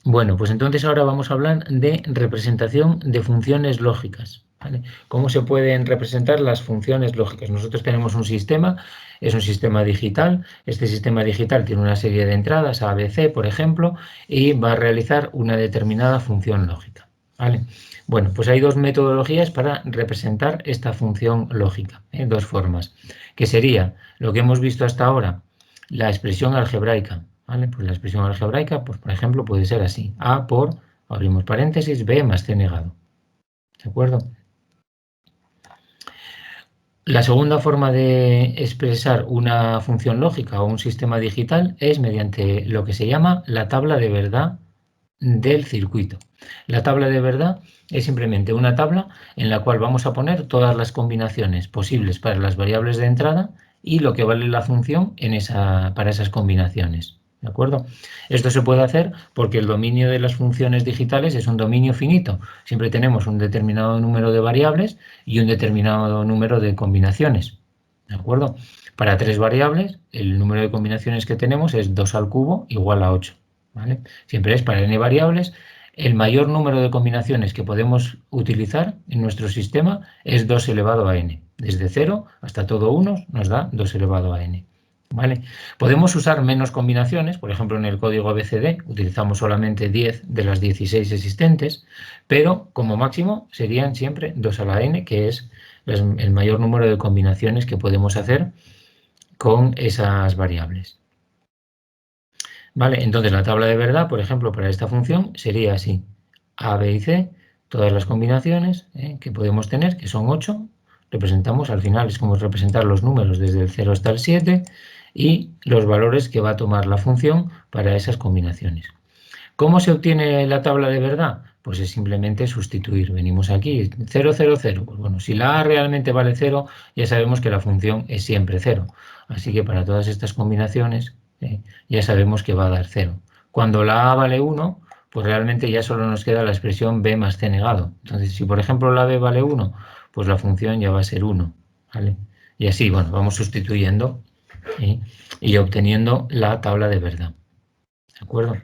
Bueno, pues entonces ahora vamos a hablar de representación de funciones lógicas, ¿vale? ¿Cómo se pueden representar las funciones lógicas? Nosotros tenemos un sistema, es un sistema digital. Este sistema digital tiene una serie de entradas, A, B, C, por ejemplo, y va a realizar una determinada función lógica, ¿vale? Bueno, pues hay dos metodologías para representar esta función lógica, dos formas, que sería lo que hemos visto hasta ahora, la expresión algebraica. ¿Vale? Pues la expresión algebraica, pues por ejemplo, puede ser así. A por, abrimos paréntesis, B más C negado. ¿De acuerdo? La segunda forma de expresar una función lógica o un sistema digital es mediante lo que se llama la tabla de verdad del circuito. La tabla de verdad es simplemente una tabla en la cual vamos a poner todas las combinaciones posibles para las variables de entrada y lo que vale la función para esas combinaciones. ¿De acuerdo? Esto se puede hacer porque el dominio de las funciones digitales es un dominio finito. Siempre tenemos un determinado número de variables y un determinado número de combinaciones. ¿De acuerdo? Para 3 variables, el número de combinaciones que tenemos es 2 al cubo igual a 8. ¿Vale? Siempre es para n variables. El mayor número de combinaciones que podemos utilizar en nuestro sistema es 2 elevado a n. Desde 0 hasta todo 1 nos da 2 elevado a n. ¿Vale? Podemos usar menos combinaciones, por ejemplo en el código ABCD utilizamos solamente 10 de las 16 existentes, pero como máximo serían siempre 2 a la n, que es el mayor número de combinaciones que podemos hacer con esas variables. ¿Vale? Entonces la tabla de verdad, por ejemplo, para esta función sería así. A, B y C, todas las combinaciones que podemos tener, que son 8, representamos, al final es como representar los números desde el 0 hasta el 7 y los valores que va a tomar la función para esas combinaciones. ¿Cómo se obtiene la tabla de verdad? Pues es simplemente sustituir. Venimos aquí, 0, 0, 0. Pues bueno, si la A realmente vale 0, ya sabemos que la función es siempre 0. Así que para todas estas combinaciones ya sabemos que va a dar 0. Cuando la A vale 1, pues realmente ya solo nos queda la expresión B más C negado. Entonces, si por ejemplo la B vale 1, pues la función ya va a ser 1. ¿Vale? Y así, bueno, vamos sustituyendo y obteniendo la tabla de verdad. ¿De acuerdo?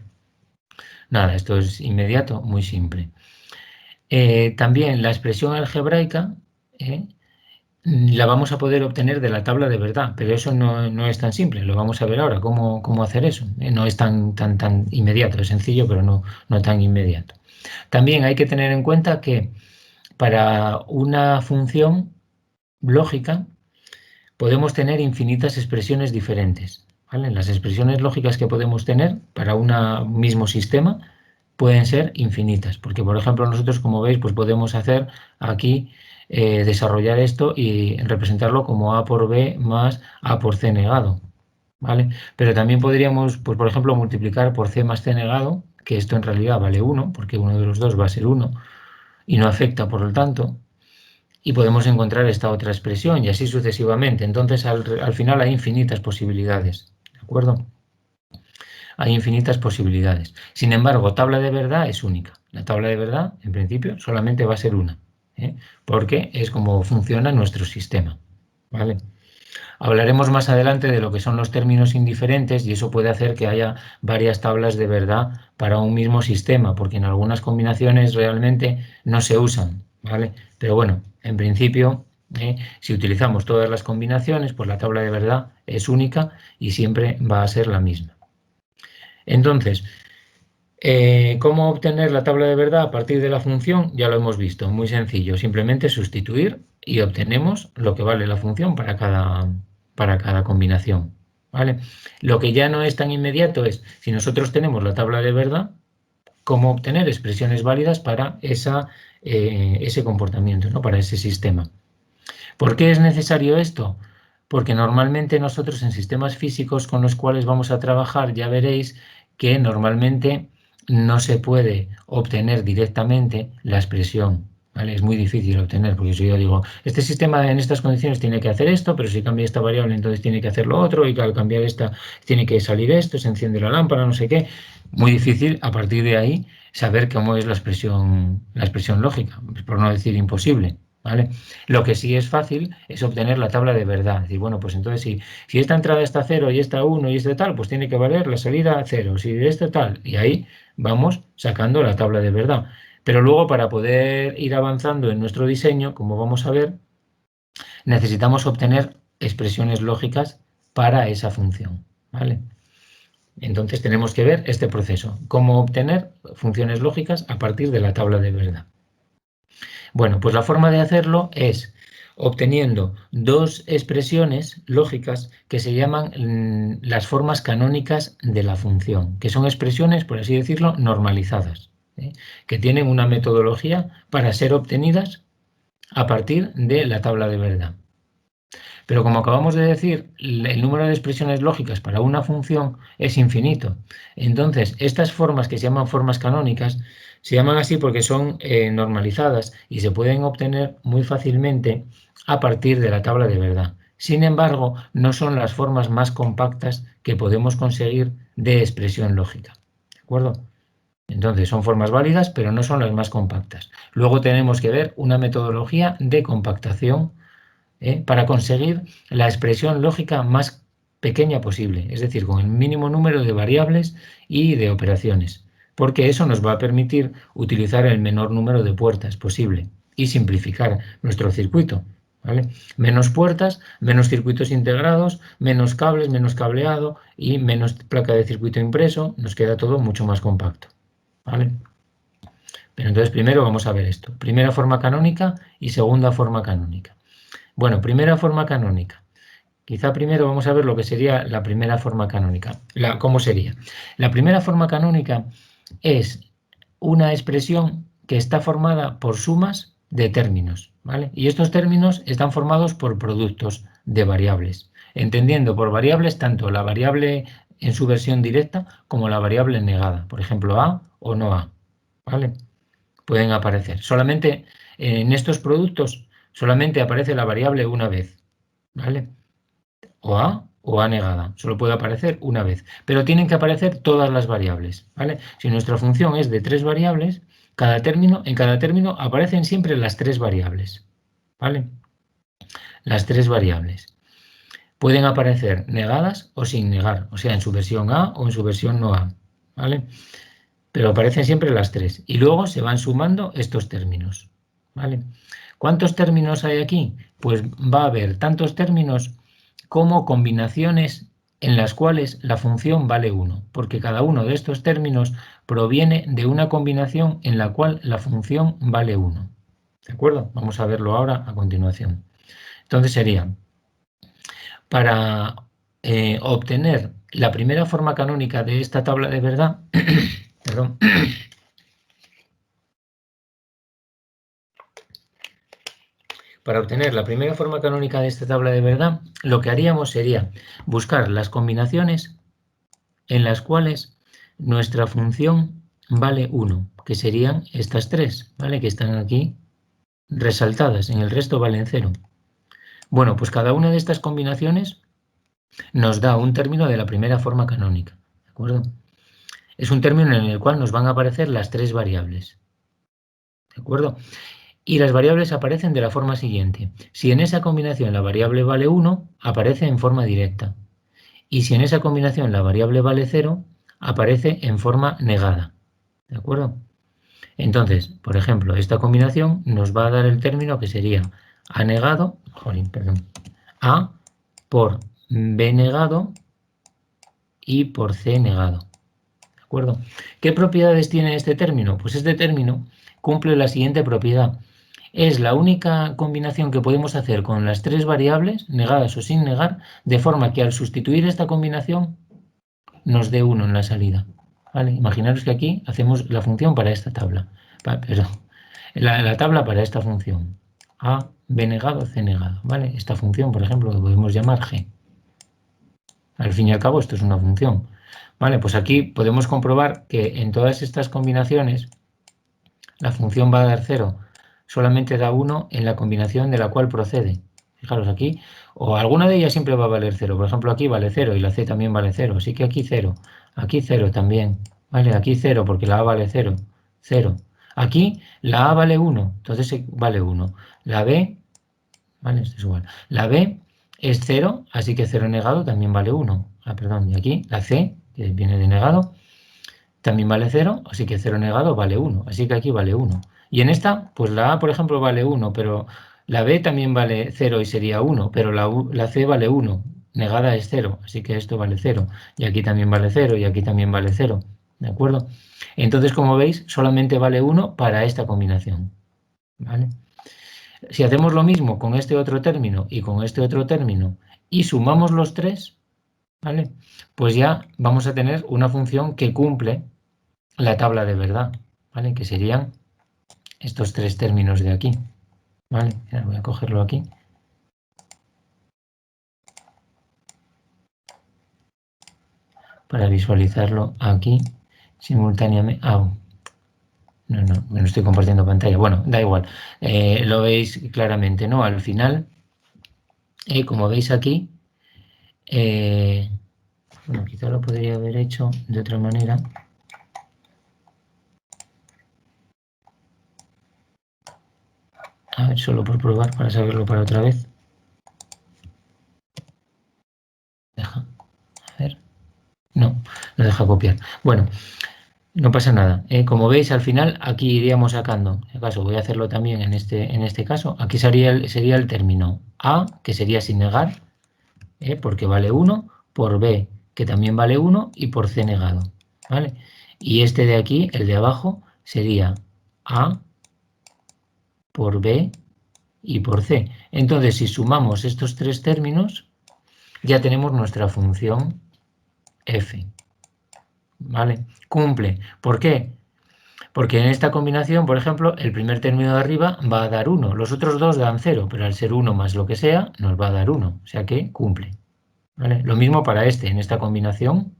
Nada, esto es inmediato, muy simple. También la expresión algebraica la vamos a poder obtener de la tabla de verdad, pero eso no es tan simple, lo vamos a ver ahora, cómo hacer eso. No es tan inmediato, es sencillo, pero no tan inmediato. También hay que tener en cuenta que para una función lógica podemos tener infinitas expresiones diferentes. ¿Vale? Las expresiones lógicas que podemos tener para un mismo sistema pueden ser infinitas, porque por ejemplo nosotros, como veis, pues podemos hacer aquí desarrollar esto y representarlo como A por B más A por C negado, ¿vale? Pero también podríamos, pues por ejemplo, multiplicar por C más C negado, que esto en realidad vale 1, porque uno de los dos va a ser 1 y no afecta por lo tanto, y podemos encontrar esta otra expresión y así sucesivamente. Entonces al final hay infinitas posibilidades, ¿de acuerdo? Hay infinitas posibilidades. Sin embargo, tabla de verdad es única. La tabla de verdad, en principio, solamente va a ser una, porque es como funciona nuestro sistema. ¿Vale? Hablaremos más adelante de lo que son los términos indiferentes y eso puede hacer que haya varias tablas de verdad para un mismo sistema, porque en algunas combinaciones realmente no se usan. ¿Vale? Pero bueno, en principio, si utilizamos todas las combinaciones, pues la tabla de verdad es única y siempre va a ser la misma. Entonces, ¿cómo obtener la tabla de verdad a partir de la función? Ya lo hemos visto, muy sencillo, simplemente sustituir y obtenemos lo que vale la función para cada combinación. ¿Vale? Lo que ya no es tan inmediato es, si nosotros tenemos la tabla de verdad, cómo obtener expresiones válidas para ese comportamiento, ¿no? Para ese sistema. ¿Por qué es necesario esto? Porque normalmente nosotros en sistemas físicos con los cuales vamos a trabajar ya veréis que normalmente no se puede obtener directamente la expresión. ¿Vale? Es muy difícil obtener, porque si yo digo, este sistema en estas condiciones tiene que hacer esto, pero si cambia esta variable entonces tiene que hacer lo otro, y al cambiar esta tiene que salir esto, se enciende la lámpara, no sé qué. Muy difícil a partir de ahí saber cómo es la expresión lógica, por no decir imposible. ¿Vale? Lo que sí es fácil es obtener la tabla de verdad. Es decir, bueno, pues entonces si esta entrada está 0 y esta 1 y esta tal, pues tiene que valer la salida 0. Si esta tal, y ahí vamos sacando la tabla de verdad. Pero luego, para poder ir avanzando en nuestro diseño, como vamos a ver, necesitamos obtener expresiones lógicas para esa función, ¿vale? Entonces tenemos que ver este proceso, cómo obtener funciones lógicas a partir de la tabla de verdad. Bueno, pues la forma de hacerlo es obteniendo dos expresiones lógicas que se llaman las formas canónicas de la función, que son expresiones, por así decirlo, normalizadas, ¿eh? Que tienen una metodología para ser obtenidas a partir de la tabla de verdad. Pero como acabamos de decir, el número de expresiones lógicas para una función es infinito. Entonces, estas formas que se llaman formas canónicas se llaman así porque son normalizadas y se pueden obtener muy fácilmente a partir de la tabla de verdad. Sin embargo, no son las formas más compactas que podemos conseguir de expresión lógica. ¿De acuerdo? Entonces, son formas válidas, pero no son las más compactas. Luego tenemos que ver una metodología de compactación para conseguir la expresión lógica más pequeña posible, es decir, con el mínimo número de variables y de operaciones, porque eso nos va a permitir utilizar el menor número de puertas posible y simplificar nuestro circuito, ¿vale? Menos puertas, menos circuitos integrados, menos cables, menos cableado y menos placa de circuito impreso, nos queda todo mucho más compacto, ¿vale? Pero entonces primero vamos a ver esto, primera forma canónica y segunda forma canónica. Bueno, primera forma canónica. Quizá primero vamos a ver lo que sería la primera forma canónica. ¿Cómo sería? La primera forma canónica es una expresión que está formada por sumas de términos, ¿vale? Y estos términos están formados por productos de variables, entendiendo por variables tanto la variable en su versión directa como la variable negada, por ejemplo, A o no A, ¿vale? Pueden aparecer. Solamente en estos productos solamente aparece la variable una vez, ¿vale? O A negada, solo puede aparecer una vez, pero tienen que aparecer todas las variables, ¿vale? Si nuestra función es de 3 variables, en cada término aparecen siempre las 3 variables, ¿vale? Las 3 variables. Pueden aparecer negadas o sin negar, o sea, en su versión A o en su versión no A, ¿vale? Pero aparecen siempre las 3 y luego se van sumando estos términos, ¿vale? ¿Cuántos términos hay aquí? Pues va a haber tantos términos como combinaciones en las cuales la función vale 1, porque cada uno de estos términos proviene de una combinación en la cual la función vale 1. ¿De acuerdo? Vamos a verlo ahora a continuación. Entonces sería, para obtener la primera forma canónica de esta tabla de verdad, perdón, para obtener la primera forma canónica de esta tabla de verdad, lo que haríamos sería buscar las combinaciones en las cuales nuestra función vale 1, que serían estas 3, ¿vale? Que están aquí resaltadas, en el resto valen 0. Bueno, pues cada una de estas combinaciones nos da un término de la primera forma canónica, ¿de acuerdo? Es un término en el cual nos van a aparecer las 3 variables, ¿de acuerdo? Y las variables aparecen de la forma siguiente. Si en esa combinación la variable vale 1, aparece en forma directa. Y si en esa combinación la variable vale 0, aparece en forma negada. ¿De acuerdo? Entonces, por ejemplo, esta combinación nos va a dar el término que sería A negado, A por B negado y por C negado. ¿De acuerdo? ¿Qué propiedades tiene este término? Pues este término cumple la siguiente propiedad. Es la única combinación que podemos hacer con las 3 variables, negadas o sin negar, de forma que al sustituir esta combinación nos dé 1 en la salida. ¿Vale? Imaginaros que aquí hacemos la función para esta tabla. Perdón, la tabla para esta función. A, B negado, C negado. ¿Vale? Esta función, por ejemplo, la podemos llamar G. Al fin y al cabo, esto es una función. Vale, pues aquí podemos comprobar que en todas estas combinaciones la función va a dar 0. Solamente da 1 en la combinación de la cual procede. Fijaros aquí, o alguna de ellas siempre va a valer 0. Por ejemplo, aquí vale 0 y la C también vale 0. Así que aquí 0. Aquí 0 también. Vale, aquí 0 porque la A vale 0. 0. Aquí la A vale 1, entonces vale 1. La B, vale, esto es igual. La B es 0, así que 0 negado también vale 1. Perdón, y aquí la C, que viene de negado, también vale 0, así que 0 negado vale 1, así que aquí vale 1. Y en esta, pues la A, por ejemplo, vale 1, pero la B también vale 0 y sería 1, pero la C vale 1, negada es 0, así que esto vale 0, y aquí también vale 0, y aquí también vale 0, ¿de acuerdo? Entonces, como veis, solamente vale 1 para esta combinación, ¿vale? Si hacemos lo mismo con este otro término y con este otro término y sumamos los tres, ¿vale? Pues ya vamos a tener una función que cumple la tabla de verdad, ¿vale? Que serían estos tres términos de aquí, ¿vale? Voy a cogerlo aquí. Para visualizarlo aquí simultáneamente. No, me lo estoy compartiendo pantalla. Bueno, da igual. Lo veis claramente, ¿no? Al final, como veis aquí, bueno, quizá lo podría haber hecho de otra manera. A ver, solo por probar, para saberlo para otra vez. Deja, a ver. No deja copiar. Bueno, no pasa nada. Como veis, al final aquí iríamos sacando, en caso voy a hacerlo también en este caso, aquí sería el término A, que sería sin negar, porque vale 1, por B, que también vale 1, y por C negado, ¿vale? Y este de aquí, el de abajo, sería A por B y por C. Entonces, si sumamos estos tres términos, ya tenemos nuestra función f, ¿vale? Cumple. ¿Por qué? Porque en esta combinación, por ejemplo, el primer término de arriba va a dar 1, los otros dos dan 0, pero al ser 1 más lo que sea, nos va a dar 1, o sea que cumple, ¿vale? Lo mismo para este, en esta combinación,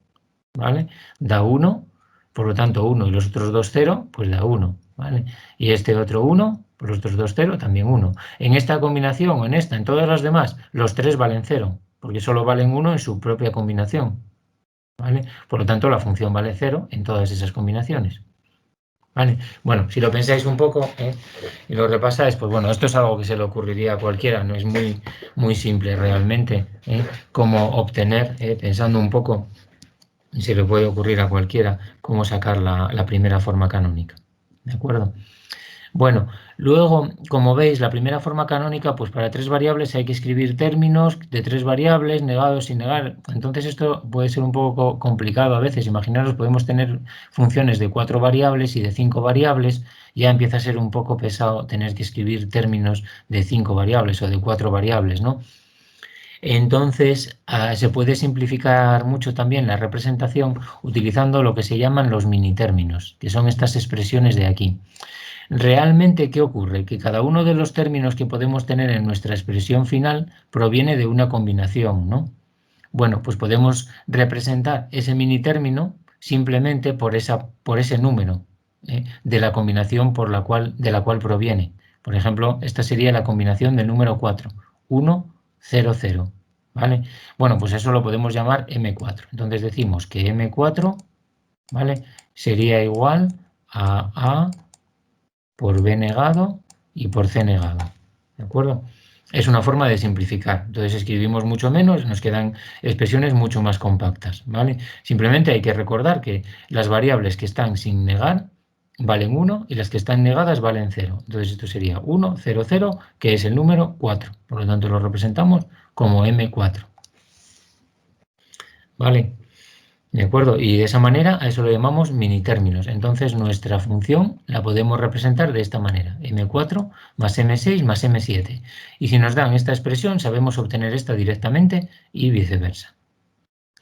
¿vale? Da 1, por lo tanto 1 y los otros dos 0, pues da 1, ¿vale? Y este otro 1, por los otros dos 0, también 1. En esta combinación o en esta, en todas las demás, los 3 valen 0, porque solo valen 1 en su propia combinación, ¿vale? Por lo tanto, la función vale 0 en todas esas combinaciones, ¿vale? Bueno, si lo pensáis un poco y lo repasáis, pues bueno, esto es algo que se le ocurriría a cualquiera, no es muy simple realmente, cómo obtener, pensando un poco, se le puede ocurrir a cualquiera cómo sacar la primera forma canónica, ¿de acuerdo? Bueno, luego, como veis, la primera forma canónica, pues para tres variables hay que escribir términos de tres variables, negados sin negar. Entonces esto puede ser un poco complicado a veces. Imaginaros, podemos tener funciones de 4 variables y de 5 variables. Ya empieza a ser un poco pesado tener que escribir términos de 5 variables o de 4 variables, ¿no? Entonces, se puede simplificar mucho también la representación utilizando lo que se llaman los minitérminos, que son estas expresiones de aquí. Realmente, ¿qué ocurre? Que cada uno de los términos que podemos tener en nuestra expresión final proviene de una combinación, ¿no? Bueno, pues podemos representar ese minitérmino simplemente por ese número de la combinación de la cual proviene. Por ejemplo, esta sería la combinación del número 4, 1, 0, 0, ¿vale? Bueno, pues eso lo podemos llamar M4. Entonces decimos que M4, ¿vale? Sería igual a A por B negado y por C negado, ¿de acuerdo? Es una forma de simplificar, entonces escribimos mucho menos, nos quedan expresiones mucho más compactas, ¿vale? Simplemente hay que recordar que las variables que están sin negar valen 1 y las que están negadas valen 0. Entonces esto sería 1, 0, 0, que es el número 4. Por lo tanto lo representamos como M4, ¿vale? ¿De acuerdo? Y de esa manera a eso lo llamamos minitérminos. Entonces nuestra función la podemos representar de esta manera. M4 más M6 más M7. Y si nos dan esta expresión sabemos obtener esta directamente y viceversa.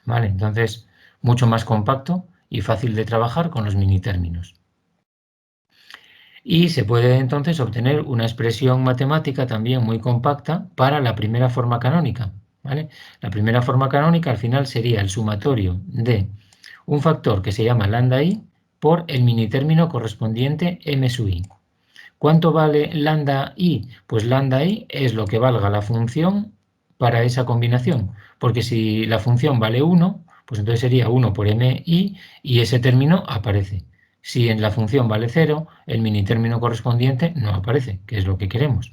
¿Vale? Entonces mucho más compacto y fácil de trabajar con los minitérminos. Y se puede entonces obtener una expresión matemática también muy compacta para la primera forma canónica, ¿vale? La primera forma canónica al final sería el sumatorio de un factor que se llama lambda i por el minitérmino correspondiente m sub i. ¿Cuánto vale lambda i? Pues lambda i es lo que valga la función para esa combinación, porque si la función vale 1, pues entonces sería 1 por mi y ese término aparece. Si en la función vale 0, el minitérmino correspondiente no aparece, que es lo que queremos.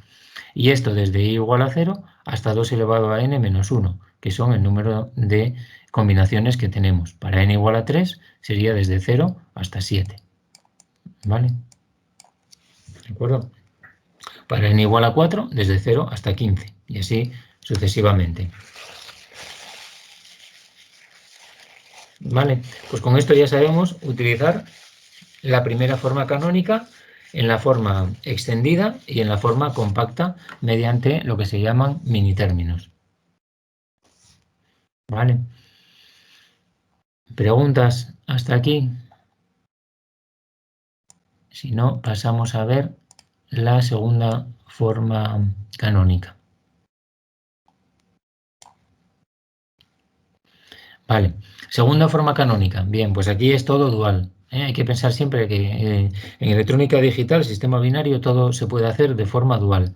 Y esto desde i igual a 0 hasta 2 elevado a n menos 1, que son el número de combinaciones que tenemos. Para n igual a 3 sería desde 0 hasta 7. ¿Vale? ¿De acuerdo? Para n igual a 4, desde 0 hasta 15. Y así sucesivamente. ¿Vale? Pues con esto ya sabemos utilizar la primera forma canónica en la forma extendida y en la forma compacta mediante lo que se llaman minitérminos. ¿Vale? ¿Preguntas hasta aquí? Si no, pasamos a ver la segunda forma canónica. Vale, segunda forma canónica. Bien, pues aquí es todo dual. Hay que pensar siempre que en electrónica digital, sistema binario, todo se puede hacer de forma dual.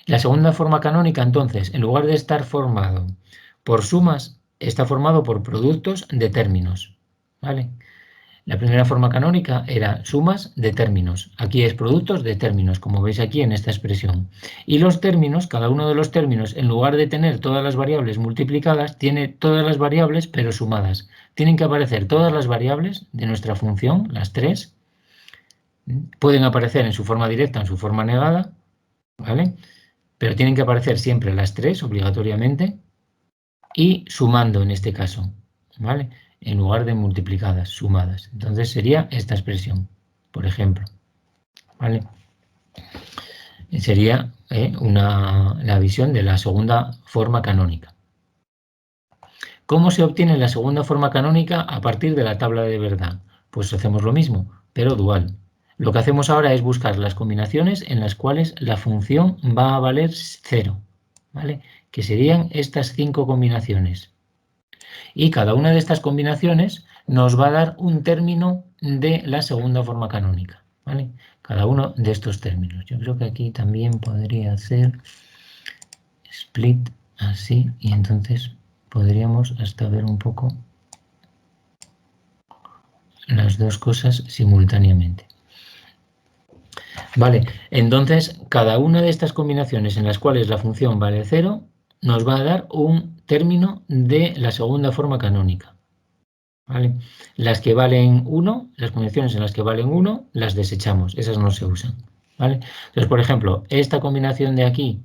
La segunda forma canónica, entonces, en lugar de estar formado por sumas, está formado por productos de términos. ¿Vale? La primera forma canónica era sumas de términos. Aquí es productos de términos, como veis aquí en esta expresión. Y los términos, cada uno de los términos, en lugar de tener todas las variables multiplicadas, tiene todas las variables pero sumadas. Tienen que aparecer todas las variables de nuestra función, las tres. Pueden aparecer en su forma directa o en su forma negada, ¿vale? Pero tienen que aparecer siempre las tres obligatoriamente y sumando en este caso, ¿vale? En lugar de multiplicadas, sumadas. Entonces sería esta expresión, por ejemplo, ¿vale? Sería la visión de la segunda forma canónica. ¿Cómo se obtiene la segunda forma canónica a partir de la tabla de verdad? Pues hacemos lo mismo, pero dual. Lo que hacemos ahora es buscar las combinaciones en las cuales la función va a valer 0, ¿vale? Que serían estas 5 combinaciones. Y cada una de estas combinaciones nos va a dar un término de la segunda forma canónica, ¿vale? Cada uno de estos términos. Yo creo que aquí también podría hacer split así y entonces podríamos hasta ver un poco las dos cosas simultáneamente. Vale, entonces cada una de estas combinaciones en las cuales la función vale 0 nos va a dar un término de la segunda forma canónica. ¿Vale? Las que valen 1, las combinaciones en las que valen 1, las desechamos, esas no se usan. ¿Vale? Entonces, por ejemplo, esta combinación de aquí,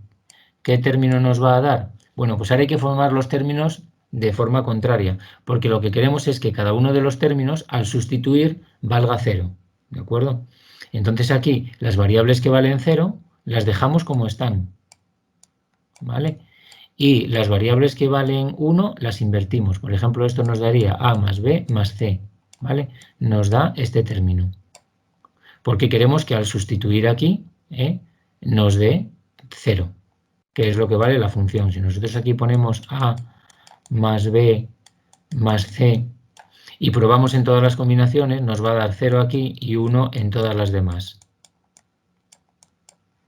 ¿qué término nos va a dar? Bueno, pues ahora hay que formar los términos de forma contraria, porque lo que queremos es que cada uno de los términos, al sustituir, valga 0. ¿De acuerdo? Entonces aquí, las variables que valen 0, las dejamos como están. ¿Vale? Y las variables que valen 1 las invertimos. Por ejemplo, esto nos daría a más b más c. ¿Vale? Nos da este término. Porque queremos que al sustituir aquí nos dé 0, que es lo que vale la función. Si nosotros aquí ponemos a más b más c y probamos en todas las combinaciones, nos va a dar 0 aquí y 1 en todas las demás.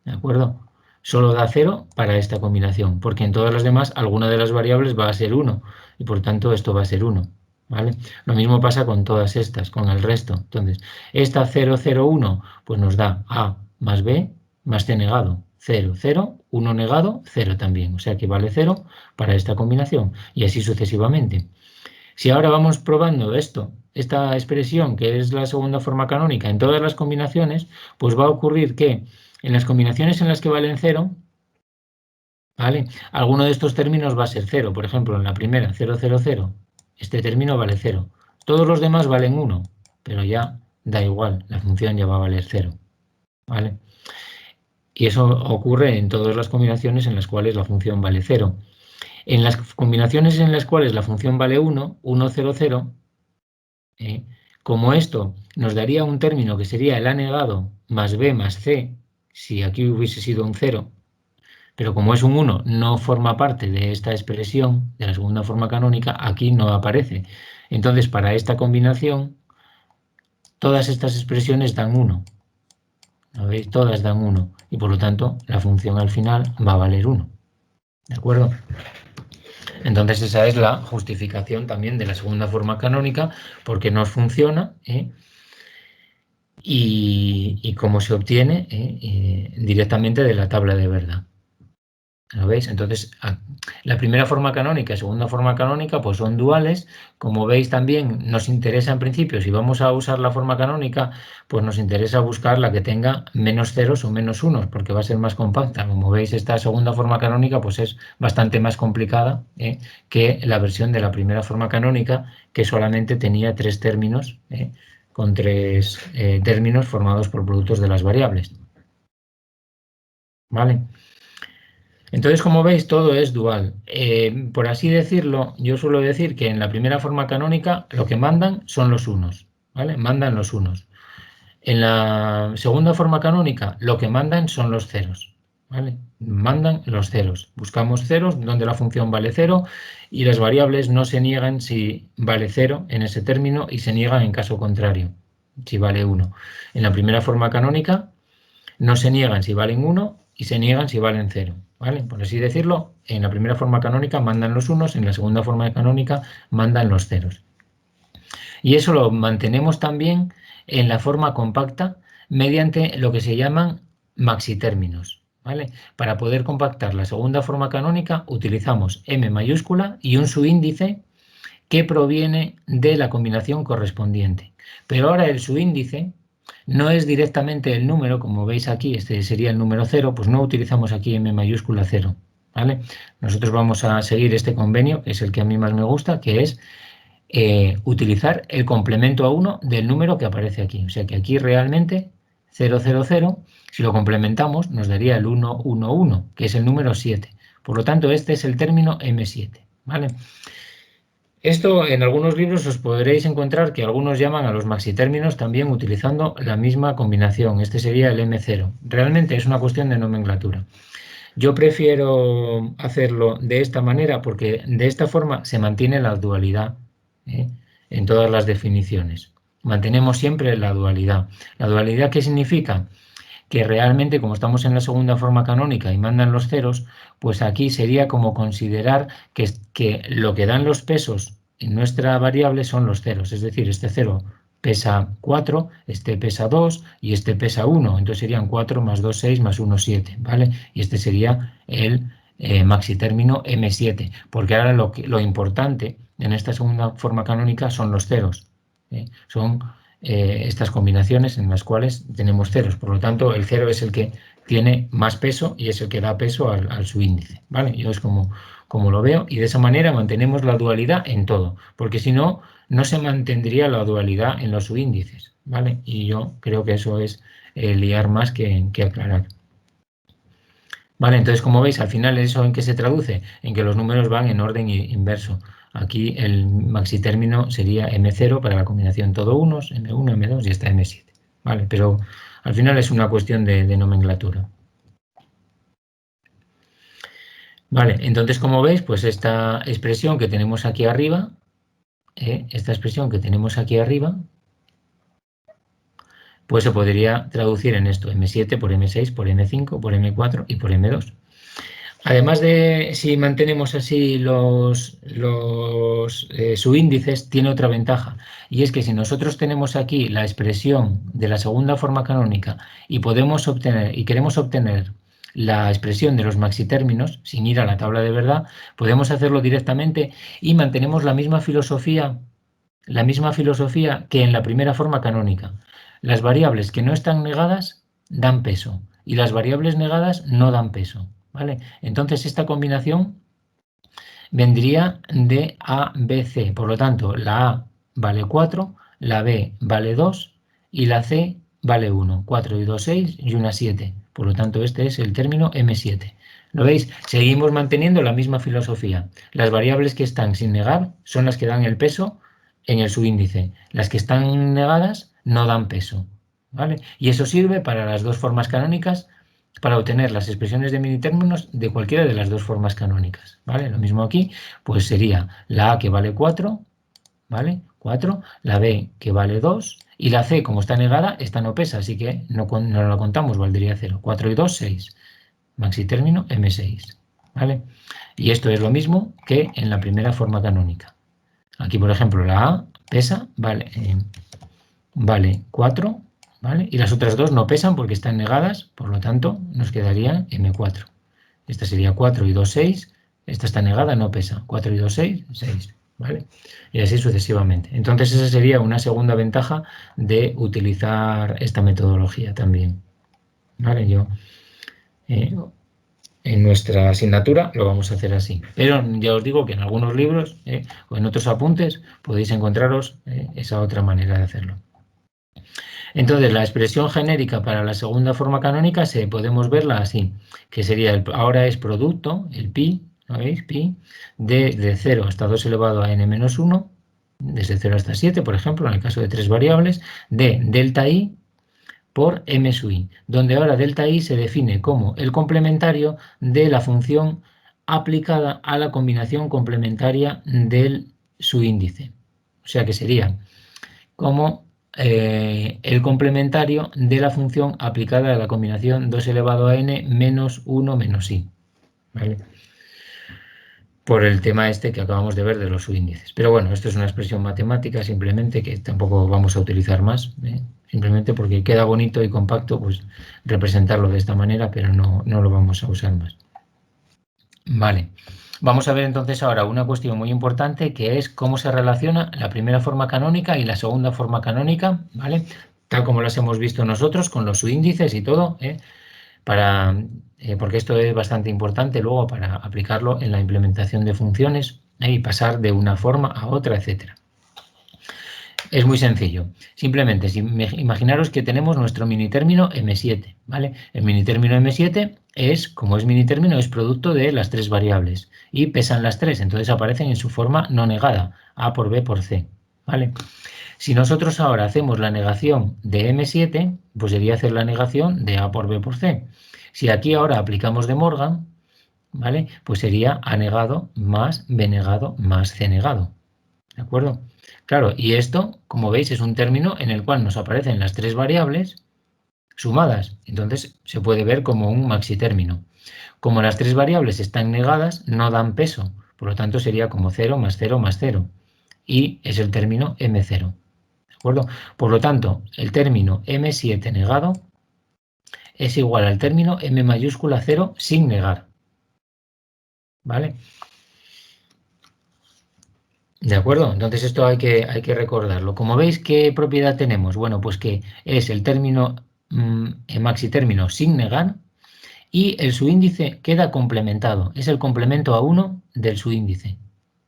¿De acuerdo? Solo da 0 para esta combinación, porque en todas las demás alguna de las variables va a ser 1 y por tanto esto va a ser 1. ¿Vale? Lo mismo pasa con todas estas, con el resto. Entonces, esta 0, 0, 1, pues nos da a más b más c negado. 0, 0, 1 negado, 0 también. O sea que vale 0 para esta combinación y así sucesivamente. Si ahora vamos probando esta expresión, que es la segunda forma canónica, en todas las combinaciones, pues va a ocurrir que en las combinaciones en las que valen 0, ¿vale? Alguno de estos términos va a ser 0. Por ejemplo, en la primera, 0, 0, 0, este término vale 0. Todos los demás valen 1, pero ya da igual, la función ya va a valer 0. ¿Vale? Y eso ocurre en todas las combinaciones en las cuales la función vale 0. En las combinaciones en las cuales la función vale 1, 1, 0, 0, como esto nos daría un término que sería el a negado más b más c, si aquí hubiese sido un 0, pero como es un 1 no forma parte de esta expresión, de la segunda forma canónica, aquí no aparece. Entonces, para esta combinación, todas estas expresiones dan 1. ¿Lo veis? Todas dan 1 y por lo tanto la función al final va a valer 1. ¿De acuerdo? Entonces esa es la justificación también de la segunda forma canónica, porque nos funciona y cómo se obtiene directamente de la tabla de verdad. ¿Lo veis? Entonces, la primera forma canónica y segunda forma canónica pues son duales. Como veis también nos interesa en principio, si vamos a usar la forma canónica, pues nos interesa buscar la que tenga menos ceros o menos unos, porque va a ser más compacta. Como veis, esta segunda forma canónica pues es bastante más complicada que la versión de la primera forma canónica, que solamente tenía tres términos, con tres términos formados por productos de las variables. ¿Vale? Entonces, como veis, todo es dual. Por así decirlo, yo suelo decir que en la primera forma canónica lo que mandan son los unos, ¿vale? Mandan los unos. En la segunda forma canónica lo que mandan son los ceros, ¿vale? Mandan los ceros. Buscamos ceros donde la función vale cero y las variables no se niegan si vale cero en ese término y se niegan en caso contrario, si vale 1. En la primera forma canónica no se niegan si valen 1 y se niegan si valen 0. ¿Vale? Por así decirlo, en la primera forma canónica mandan los unos, en la segunda forma canónica mandan los ceros. Y eso lo mantenemos también en la forma compacta mediante lo que se llaman maxitérminos. ¿Vale? Para poder compactar la segunda forma canónica utilizamos m mayúscula y un subíndice que proviene de la combinación correspondiente. Pero ahora el subíndice no es directamente el número, como veis aquí, este sería el número 0, pues no utilizamos aquí m mayúscula 0. ¿Vale? Nosotros vamos a seguir este convenio, que es el que a mí más me gusta, que es utilizar el complemento a 1 del número que aparece aquí. O sea que aquí realmente 000, si lo complementamos, nos daría el 111, que es el número 7. Por lo tanto, este es el término M7. ¿Vale? Esto en algunos libros os podréis encontrar que algunos llaman a los maxitérminos también utilizando la misma combinación. Este sería el M0. Realmente es una cuestión de nomenclatura. Yo prefiero hacerlo de esta manera porque de esta forma se mantiene la dualidad en todas las definiciones. Mantenemos siempre la dualidad. ¿La dualidad qué significa? Que realmente, como estamos en la segunda forma canónica y mandan los ceros, pues aquí sería como considerar que lo que dan los pesos en nuestra variable son los ceros, es decir, este 0 pesa 4, este pesa 2 y este pesa 1, entonces serían 4 más 2, 6 más 1, 7, ¿vale? Y este sería el maxitérmino M7, porque ahora lo importante en esta segunda forma canónica son los ceros, son estas combinaciones en las cuales tenemos ceros. Por lo tanto, el cero es el que tiene más peso y es el que da peso al subíndice. ¿Vale? Yo es como lo veo y de esa manera mantenemos la dualidad en todo, porque si no, no se mantendría la dualidad en los subíndices. ¿Vale? Y yo creo que eso es liar más que aclarar. Vale, entonces como veis, al final eso en qué se traduce, en que los números van en orden inverso. Aquí el maxitérmino sería M0 para la combinación todo unos, M1, M2 y está M7. Vale, pero al final es una cuestión de nomenclatura. Vale, entonces como veis, pues esta expresión que tenemos aquí arriba, pues se podría traducir en esto, M7 por M6 por M5 por M4 y por M2. Además de, si mantenemos así los subíndices, tiene otra ventaja, y es que si nosotros tenemos aquí la expresión de la segunda forma canónica y queremos obtener la expresión de los maxitérminos, sin ir a la tabla de verdad, podemos hacerlo directamente y mantenemos la misma filosofía que en la primera forma canónica. Las variables que no están negadas dan peso y las variables negadas no dan peso. ¿Vale? Entonces esta combinación vendría de A, B, C. Por lo tanto, la A vale 4, la B vale 2 y la C vale 1. 4 y 2, 6 y una 7. Por lo tanto, este es el término M7. ¿Lo veis? Seguimos manteniendo la misma filosofía. Las variables que están sin negar son las que dan el peso en el subíndice. Las que están negadas no dan peso. ¿Vale? Y eso sirve para las dos formas canónicas para obtener las expresiones de minitérminos de cualquiera de las dos formas canónicas. ¿Vale? Lo mismo aquí, pues sería la A que vale 4, ¿vale? 4, la B que vale 2 y la C, como está negada, esta no pesa, así que no la contamos, valdría 0. 4 y 2, 6. Maxitérmino M6. ¿Vale? Y esto es lo mismo que en la primera forma canónica. Aquí, por ejemplo, la A pesa, vale 4, ¿vale? Y las otras dos no pesan porque están negadas, por lo tanto, nos quedaría M4. Esta sería 4 y 2, 6. Esta está negada, no pesa. 4 y 2, 6, 6. ¿Vale? Y así sucesivamente. Entonces esa sería una segunda ventaja de utilizar esta metodología también. ¿Vale? En nuestra asignatura lo vamos a hacer así. Pero ya os digo que en algunos libros o en otros apuntes podéis encontraros esa otra manera de hacerlo. Entonces, la expresión genérica para la segunda forma canónica podemos verla así, que sería, ahora es producto, el pi, ¿lo veis? Pi, de 0 hasta 2 elevado a n menos 1, desde 0 hasta 7, por ejemplo, en el caso de 3 variables, de delta i por m sub i, donde ahora delta i se define como el complementario de la función aplicada a la combinación complementaria del subíndice. O sea que sería como el complementario de la función aplicada a la combinación 2 elevado a n menos 1 menos i. ¿Vale? Por el tema este que acabamos de ver de los subíndices. Pero bueno, esto es una expresión matemática simplemente que tampoco vamos a utilizar más, simplemente porque queda bonito y compacto pues representarlo de esta manera, pero no lo vamos a usar más. Vale, vamos a ver entonces ahora una cuestión muy importante que es cómo se relaciona la primera forma canónica y la segunda forma canónica, ¿vale? Tal como las hemos visto nosotros con los subíndices y todo, porque esto es bastante importante luego para aplicarlo en la implementación de funciones y pasar de una forma a otra, etc. Es muy sencillo. Simplemente, imaginaros que tenemos nuestro minitérmino M7, ¿vale? El minitérmino M7 es, como es minitérmino, es producto de las tres variables y pesan las tres, entonces aparecen en su forma no negada, A por B por C, ¿vale? Si nosotros ahora hacemos la negación de M7, pues sería hacer la negación de A por B por C. Si aquí ahora aplicamos De Morgan, ¿vale? Pues sería A negado más B negado más C negado, ¿de acuerdo? Claro, y esto, como veis, es un término en el cual nos aparecen las tres variables sumadas. Entonces se puede ver como un maxitérmino. Como las tres variables están negadas, no dan peso. Por lo tanto, sería como 0 más 0 más 0. Y es el término M0. ¿De acuerdo? Por lo tanto, el término M7 negado es igual al término M mayúscula 0 sin negar. ¿Vale? ¿De acuerdo? Entonces esto hay que recordarlo. Como veis, ¿qué propiedad tenemos? Bueno, pues que es el término maxitérmino sin negar y el subíndice queda complementado. Es el complemento a 1 del subíndice.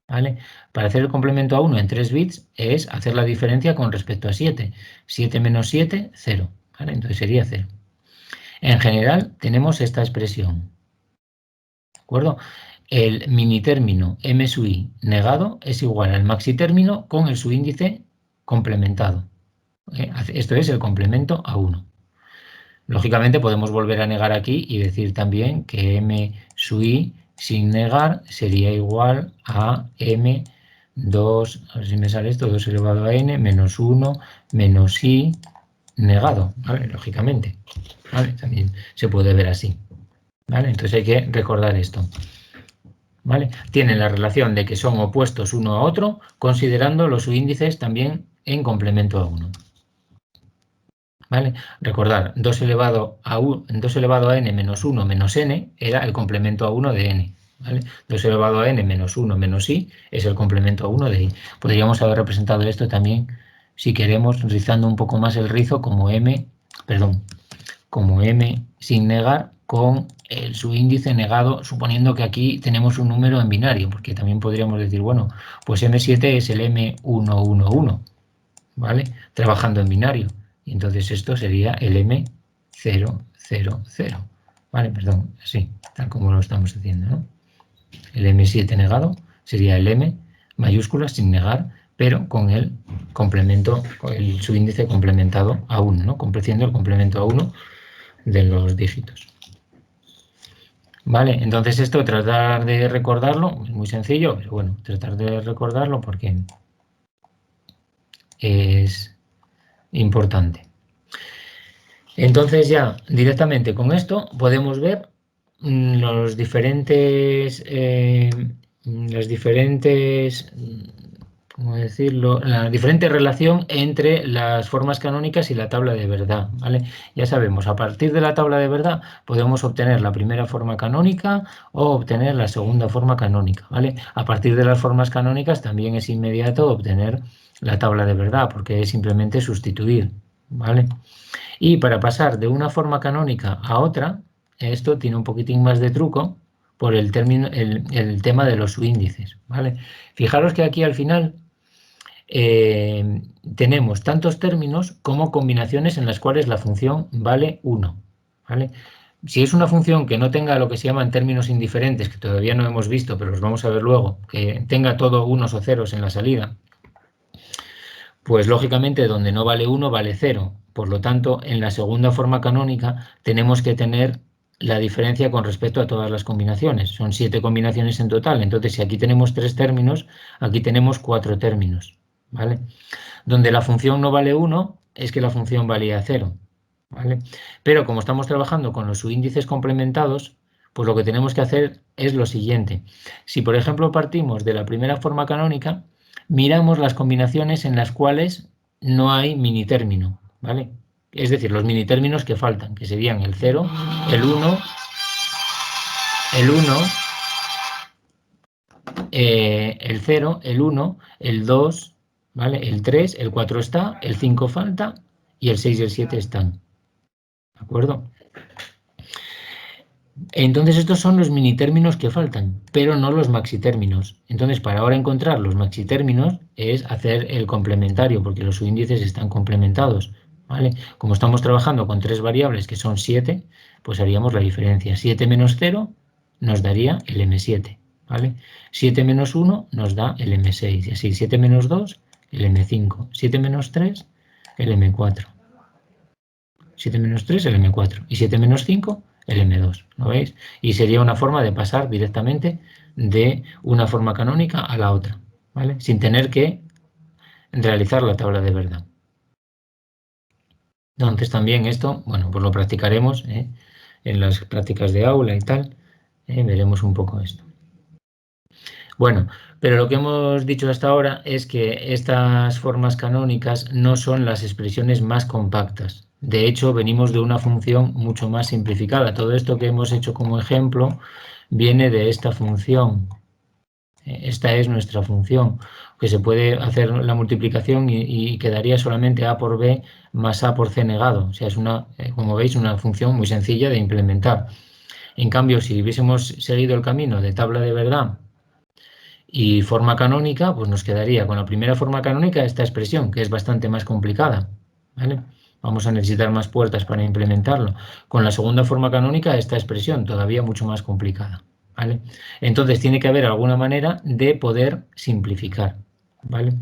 ¿Vale? Para hacer el complemento a 1 en 3 bits es hacer la diferencia con respecto a 7. 7 menos 7, 0. ¿Vale? Entonces sería 0. En general tenemos esta expresión. ¿De acuerdo? El minitérmino M sub i negado es igual al maxitérmino con el subíndice complementado. Esto es el complemento a 1. Lógicamente podemos volver a negar aquí y decir también que M sub i sin negar sería igual a M2, a ver si me sale esto, 2 elevado a n menos 1 menos i negado, ¿vale? Lógicamente, ¿vale? También se puede ver así, ¿vale? Entonces hay que recordar esto. ¿Vale? Tienen la relación de que son opuestos uno a otro, considerando los subíndices también en complemento a 1. ¿Vale? Recordar, 2 elevado a n menos 1 menos n era el complemento a 1 de n. ¿Vale? 2 elevado a n menos 1 menos i es el complemento a 1 de i. Podríamos haber representado esto también, si queremos, rizando un poco más el rizo como m sin negar con el subíndice negado, suponiendo que aquí tenemos un número en binario, porque también podríamos decir, bueno, pues M7 es el M111, ¿vale? Trabajando en binario. Y entonces esto sería el M000, ¿vale? Perdón, así, tal como lo estamos haciendo, ¿no? El M7 negado sería el M mayúscula sin negar, pero con el complemento, con el subíndice complementado a 1, ¿no? Haciendo el complemento a 1 de los dígitos. Vale, entonces esto tratar de recordarlo, es muy sencillo, pero bueno, tratar de recordarlo porque es importante. Entonces ya directamente con esto podemos ver las diferentes ¿cómo decirlo? La diferente relación entre las formas canónicas y la tabla de verdad, ¿vale? Ya sabemos, a partir de la tabla de verdad podemos obtener la primera forma canónica o obtener la segunda forma canónica, ¿vale? A partir de las formas canónicas también es inmediato obtener la tabla de verdad, porque es simplemente sustituir, ¿vale? Y para pasar de una forma canónica a otra, esto tiene un poquitín más de truco por el tema de los subíndices, ¿vale? Fijaros que aquí al final tenemos tantos términos como combinaciones en las cuales la función vale 1, ¿vale? Si es una función que no tenga lo que se llaman términos indiferentes, que todavía no hemos visto, pero los vamos a ver luego, que tenga todo unos o ceros en la salida, pues lógicamente donde no vale 1 vale 0. Por lo tanto, en la segunda forma canónica tenemos que tener la diferencia con respecto a todas las combinaciones. Son 7 combinaciones en total. Entonces, si aquí tenemos 3 términos, aquí tenemos 4 términos, ¿vale? Donde la función no vale 1 es que la función valía 0, ¿vale? Pero como estamos trabajando con los subíndices complementados, pues lo que tenemos que hacer es lo siguiente. Si, por ejemplo, partimos de la primera forma canónica, miramos las combinaciones en las cuales no hay minitérmino, ¿vale? Es decir, los minitérminos que faltan, que serían el 0, el 1, el 1, el 0, el 1, el 2, ¿vale? El 3, el 4 está, el 5 falta y el 6 y el 7 están. ¿De acuerdo? Entonces estos son los minitérminos que faltan, pero no los maxitérminos. Entonces para ahora encontrar los maxitérminos es hacer el complementario, porque los subíndices están complementados, ¿vale? Como estamos trabajando con 3 variables que son 7, pues haríamos la diferencia. 7 menos 0 nos daría el M7, ¿vale? 7 menos 1 nos da el M6, y así 7 menos 2, el M5, 7 menos 3, el M4. 7 menos 3, el M4. Y 7 menos 5, el M2. ¿Lo veis? Y sería una forma de pasar directamente de una forma canónica a la otra, ¿vale? Sin tener que realizar la tabla de verdad. Entonces también esto, bueno, pues lo practicaremos en las prácticas de aula y tal. Veremos un poco esto. Bueno, pero lo que hemos dicho hasta ahora es que estas formas canónicas no son las expresiones más compactas. De hecho, venimos de una función mucho más simplificada. Todo esto que hemos hecho como ejemplo viene de esta función. Esta es nuestra función, que se puede hacer la multiplicación y quedaría solamente a por b más a por c negado. O sea, es una, como veis, una función muy sencilla de implementar. En cambio, si hubiésemos seguido el camino de tabla de verdad y forma canónica, pues nos quedaría con la primera forma canónica esta expresión, que es bastante más complicada, ¿vale? Vamos a necesitar más puertas para implementarlo. Con la segunda forma canónica esta expresión, todavía mucho más complicada, ¿vale? Entonces tiene que haber alguna manera de poder simplificar, ¿vale?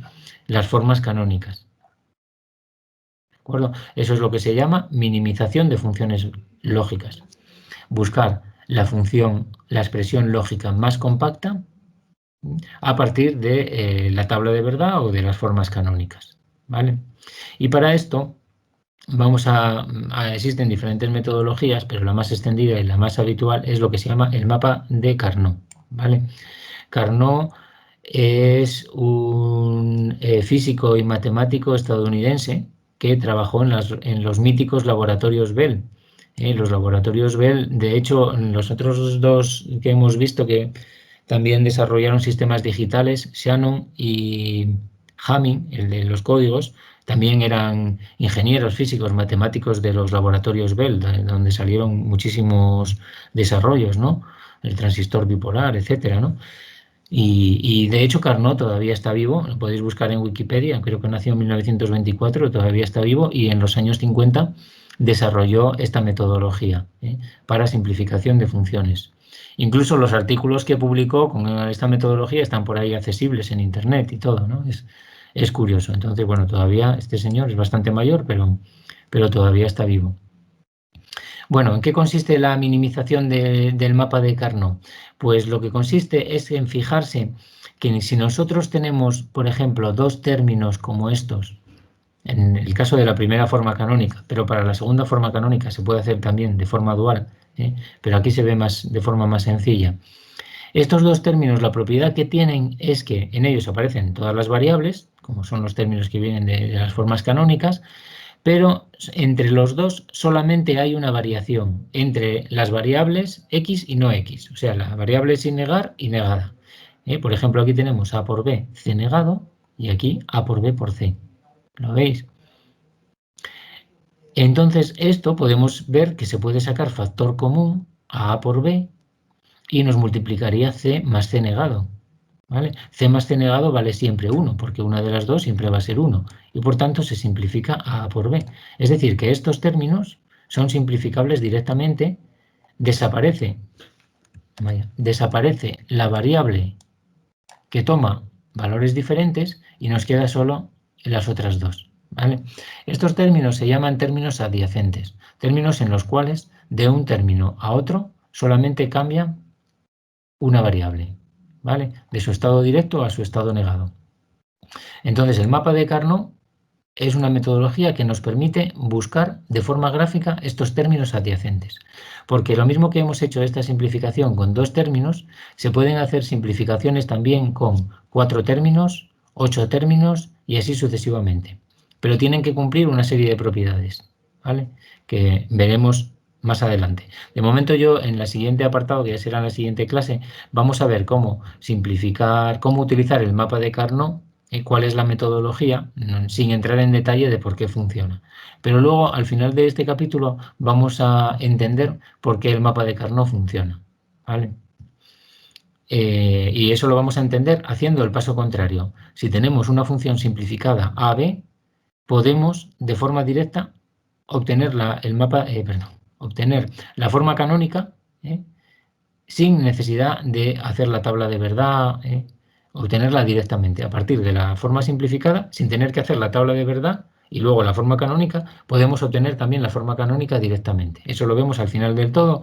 Las formas canónicas, ¿de acuerdo? Eso es lo que se llama minimización de funciones lógicas. Buscar la función, la expresión lógica más compacta a partir de la tabla de verdad o de las formas canónicas, ¿vale? Y para esto existen diferentes metodologías, pero la más extendida y la más habitual es lo que se llama el mapa de Carnot, ¿vale? Carnot es un físico y matemático estadounidense que trabajó en los míticos laboratorios Bell. Los laboratorios Bell, de hecho, los otros dos que hemos visto que también desarrollaron sistemas digitales, Shannon y Hamming, el de los códigos, también eran ingenieros físicos, matemáticos de los laboratorios Bell, donde salieron muchísimos desarrollos, ¿no? El transistor bipolar, etcétera, ¿no? Y de hecho Carnot todavía está vivo, lo podéis buscar en Wikipedia, creo que nació en 1924, todavía está vivo y en los años 50 desarrolló esta metodología para simplificación de funciones. Incluso los artículos que publicó con esta metodología están por ahí accesibles en internet y todo, ¿no? Es curioso. Entonces, bueno, todavía este señor es bastante mayor, pero todavía está vivo. Bueno, ¿en qué consiste la minimización del mapa de Carnot? Pues lo que consiste es en fijarse que si nosotros tenemos, por ejemplo, dos términos como estos, en el caso de la primera forma canónica, pero para la segunda forma canónica se puede hacer también de forma dual, pero aquí se ve más de forma más sencilla. Estos dos términos, la propiedad que tienen es que en ellos aparecen todas las variables, como son los términos que vienen de las formas canónicas, pero entre los dos solamente hay una variación entre las variables x y no x, o sea, la variable sin negar y negada. Por ejemplo, aquí tenemos a por b, c negado, y aquí a por b por c. ¿Lo veis? Entonces, esto podemos ver que se puede sacar factor común a por b y nos multiplicaría c más c negado. ¿Vale? C más C negado vale siempre 1, porque una de las dos siempre va a ser 1, y por tanto se simplifica a por b. Es decir, que estos términos son simplificables directamente, desaparece la variable que toma valores diferentes y nos queda solo las otras dos. ¿Vale? Estos términos se llaman términos adyacentes, términos en los cuales de un término a otro solamente cambia una variable, ¿vale? De su estado directo a su estado negado. Entonces, el mapa de Carnot es una metodología que nos permite buscar de forma gráfica estos términos adyacentes. Porque lo mismo que hemos hecho esta simplificación con 2 términos, se pueden hacer simplificaciones también con 4 términos, 8 términos y así sucesivamente. Pero tienen que cumplir una serie de propiedades, ¿vale? Que veremos más adelante. De momento yo en la siguiente apartado, que ya será en la siguiente clase, vamos a ver cómo simplificar, cómo utilizar el mapa de Carnot, cuál es la metodología, sin entrar en detalle de por qué funciona. Pero luego, al final de este capítulo, vamos a entender por qué el mapa de Carnot funciona, ¿vale? Y eso lo vamos a entender haciendo el paso contrario. Si tenemos una función simplificada AB, podemos de forma directa obtener obtener la forma canónica, sin necesidad de hacer la tabla de verdad, obtenerla directamente. A partir de la forma simplificada, sin tener que hacer la tabla de verdad y luego la forma canónica, podemos obtener también la forma canónica directamente. Eso lo vemos al final del todo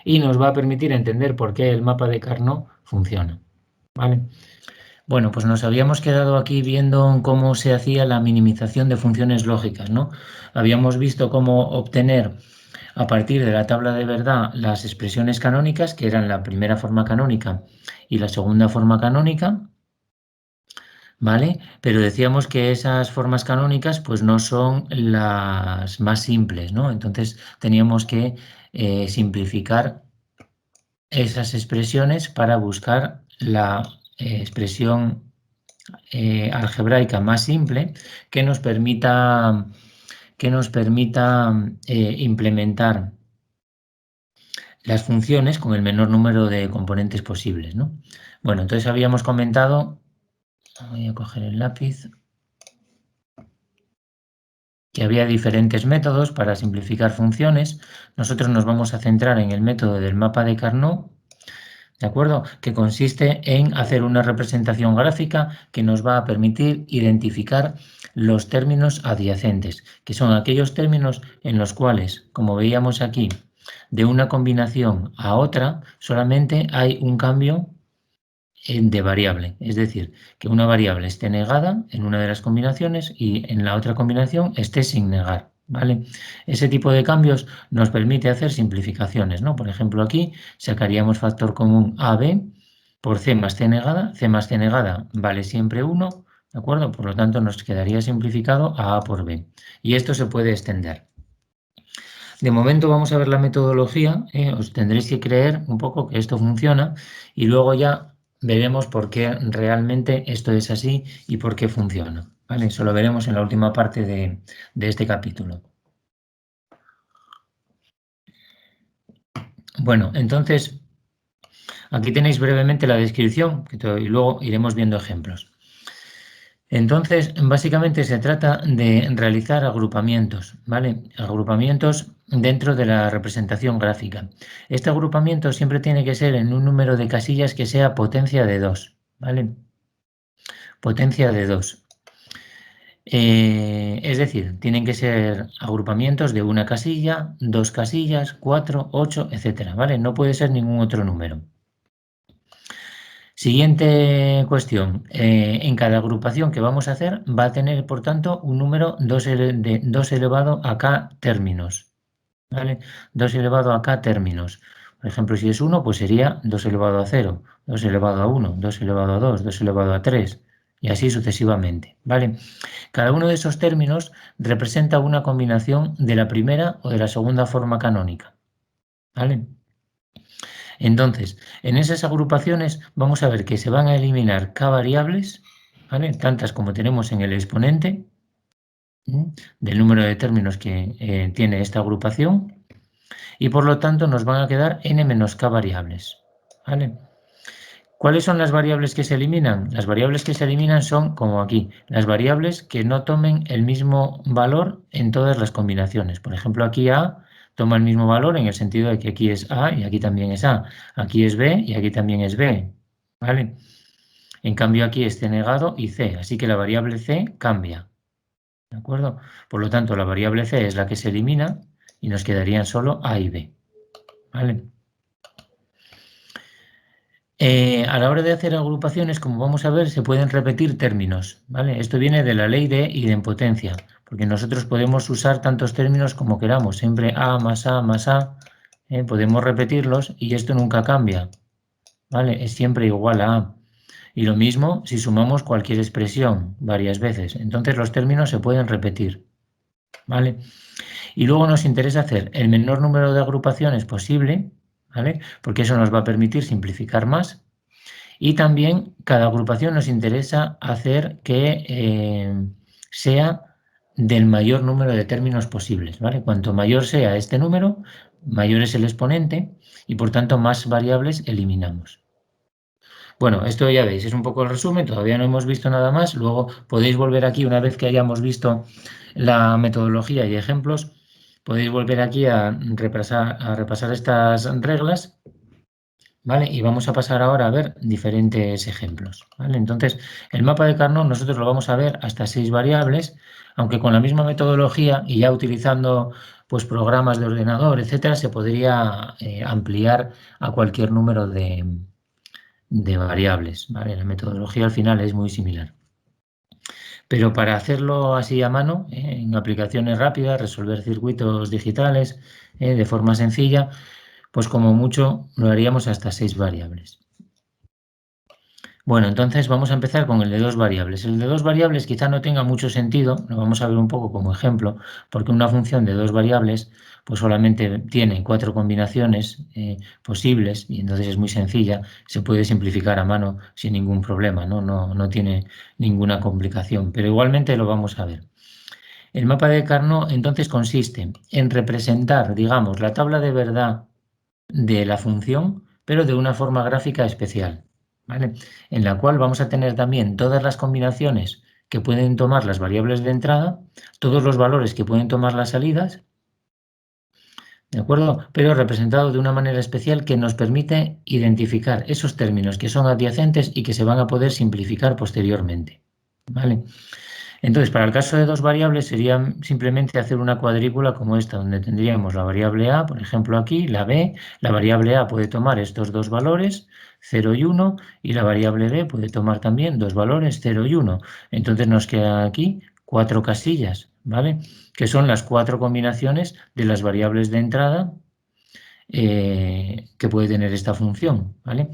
y nos va a permitir entender por qué el mapa de Carnot funciona. ¿Vale? Bueno, pues nos habíamos quedado aquí viendo cómo se hacía la minimización de funciones lógicas, ¿no? Habíamos visto cómo obtener a partir de la tabla de verdad las expresiones canónicas, que eran la primera forma canónica y la segunda forma canónica, ¿vale? Pero decíamos que esas formas canónicas pues no son las más simples, ¿no? Entonces teníamos que simplificar esas expresiones para buscar la expresión algebraica más simple que nos permita implementar las funciones con el menor número de componentes posibles, ¿no? Bueno, entonces habíamos comentado, voy a coger el lápiz, que había diferentes métodos para simplificar funciones. Nosotros nos vamos a centrar en el método del mapa de Carnot, ¿de acuerdo? Que consiste en hacer una representación gráfica que nos va a permitir identificar los términos adyacentes, que son aquellos términos en los cuales, como veíamos aquí, de una combinación a otra solamente hay un cambio de variable, es decir, que una variable esté negada en una de las combinaciones y en la otra combinación esté sin negar, ¿vale? Ese tipo de cambios nos permite hacer simplificaciones, ¿no? Por ejemplo, aquí sacaríamos factor común AB por C más C negada vale siempre 1, ¿de acuerdo? Por lo tanto, nos quedaría simplificado a por B. Y esto se puede extender. De momento vamos a ver la metodología, os tendréis que creer un poco que esto funciona y luego ya veremos por qué realmente esto es así y por qué funciona. ¿Vale? Eso lo veremos en la última parte de este capítulo. Bueno, entonces aquí tenéis brevemente la descripción y luego iremos viendo ejemplos. Entonces, básicamente se trata de realizar agrupamientos, ¿vale? Agrupamientos dentro de la representación gráfica. Este agrupamiento siempre tiene que ser en un número de casillas que sea potencia de 2, ¿vale? Potencia de 2. Es decir, tienen que ser agrupamientos de una casilla, 2 casillas, 4, 8, etcétera, ¿vale? No puede ser ningún otro número. Siguiente cuestión. En cada agrupación que vamos a hacer va a tener, por tanto, un número 2 elevado a k términos. ¿Vale? 2 elevado a k términos. Por ejemplo, si es 1, pues sería 2 elevado a 0, 2 elevado a 1, 2 elevado a 2, 2 elevado a 3, y así sucesivamente, ¿vale? Cada uno de esos términos representa una combinación de la primera o de la segunda forma canónica, ¿vale? Entonces, en esas agrupaciones vamos a ver que se van a eliminar k variables, ¿vale? Tantas como tenemos en el exponente, del número de términos que tiene esta agrupación, y por lo tanto nos van a quedar n menos k variables, ¿vale? ¿Cuáles son las variables que se eliminan? Las variables que se eliminan son, como aquí, las variables que no tomen el mismo valor en todas las combinaciones. Por ejemplo, aquí A toma el mismo valor en el sentido de que aquí es A y aquí también es A. Aquí es B y aquí también es B, ¿vale? En cambio aquí es C negado y C, así que la variable C cambia, ¿de acuerdo? Por lo tanto, la variable C es la que se elimina y nos quedarían solo A y B, ¿vale? A la hora de hacer agrupaciones, como vamos a ver, se pueden repetir términos, ¿vale? Esto viene de la ley de idempotencia, porque nosotros podemos usar tantos términos como queramos, siempre A más A más A, podemos repetirlos y esto nunca cambia, ¿vale? Es siempre igual a A. Y lo mismo si sumamos cualquier expresión varias veces, entonces los términos se pueden repetir, ¿vale? Y luego nos interesa hacer el menor número de agrupaciones posible, ¿vale? Porque eso nos va a permitir simplificar más. Y también cada agrupación nos interesa hacer que sea del mayor número de términos posibles, ¿vale? Cuanto mayor sea este número, mayor es el exponente y por tanto más variables eliminamos. Bueno, esto ya veis, es un poco el resumen, todavía no hemos visto nada más, luego podéis volver aquí una vez que hayamos visto la metodología y ejemplos, podéis volver aquí a repasar estas reglas, ¿vale? Y vamos a pasar ahora a ver diferentes ejemplos, ¿vale? Entonces, el mapa de Carnot nosotros lo vamos a ver hasta 6 variables, aunque con la misma metodología y ya utilizando pues programas de ordenador, etcétera, se podría ampliar a cualquier número de variables, ¿vale? La metodología al final es muy similar. Pero para hacerlo así a mano, en aplicaciones rápidas, resolver circuitos digitales de forma sencilla, pues como mucho lo haríamos hasta 6 variables. Bueno, entonces vamos a empezar con el de 2 variables. El de 2 variables quizá no tenga mucho sentido, lo vamos a ver un poco como ejemplo, porque una función de 2 variables pues solamente tiene 4 combinaciones posibles y entonces es muy sencilla, se puede simplificar a mano sin ningún problema, no tiene ninguna complicación, pero igualmente lo vamos a ver. El mapa de Carnot entonces consiste en representar, digamos, la tabla de verdad de la función, pero de una forma gráfica especial, ¿vale? En la cual vamos a tener también todas las combinaciones que pueden tomar las variables de entrada, todos los valores que pueden tomar las salidas, ¿de acuerdo? Pero representado de una manera especial que nos permite identificar esos términos que son adyacentes y que se van a poder simplificar posteriormente, ¿vale? Entonces, para el caso de 2 variables sería simplemente hacer una cuadrícula como esta, donde tendríamos la variable A, por ejemplo aquí, la B, la variable A puede tomar estos dos valores, 0 y 1, y la variable B puede tomar también dos valores, 0 y 1. Entonces nos quedan aquí 4 casillas, ¿vale? Que son las 4 combinaciones de las variables de entrada que puede tener esta función, ¿vale?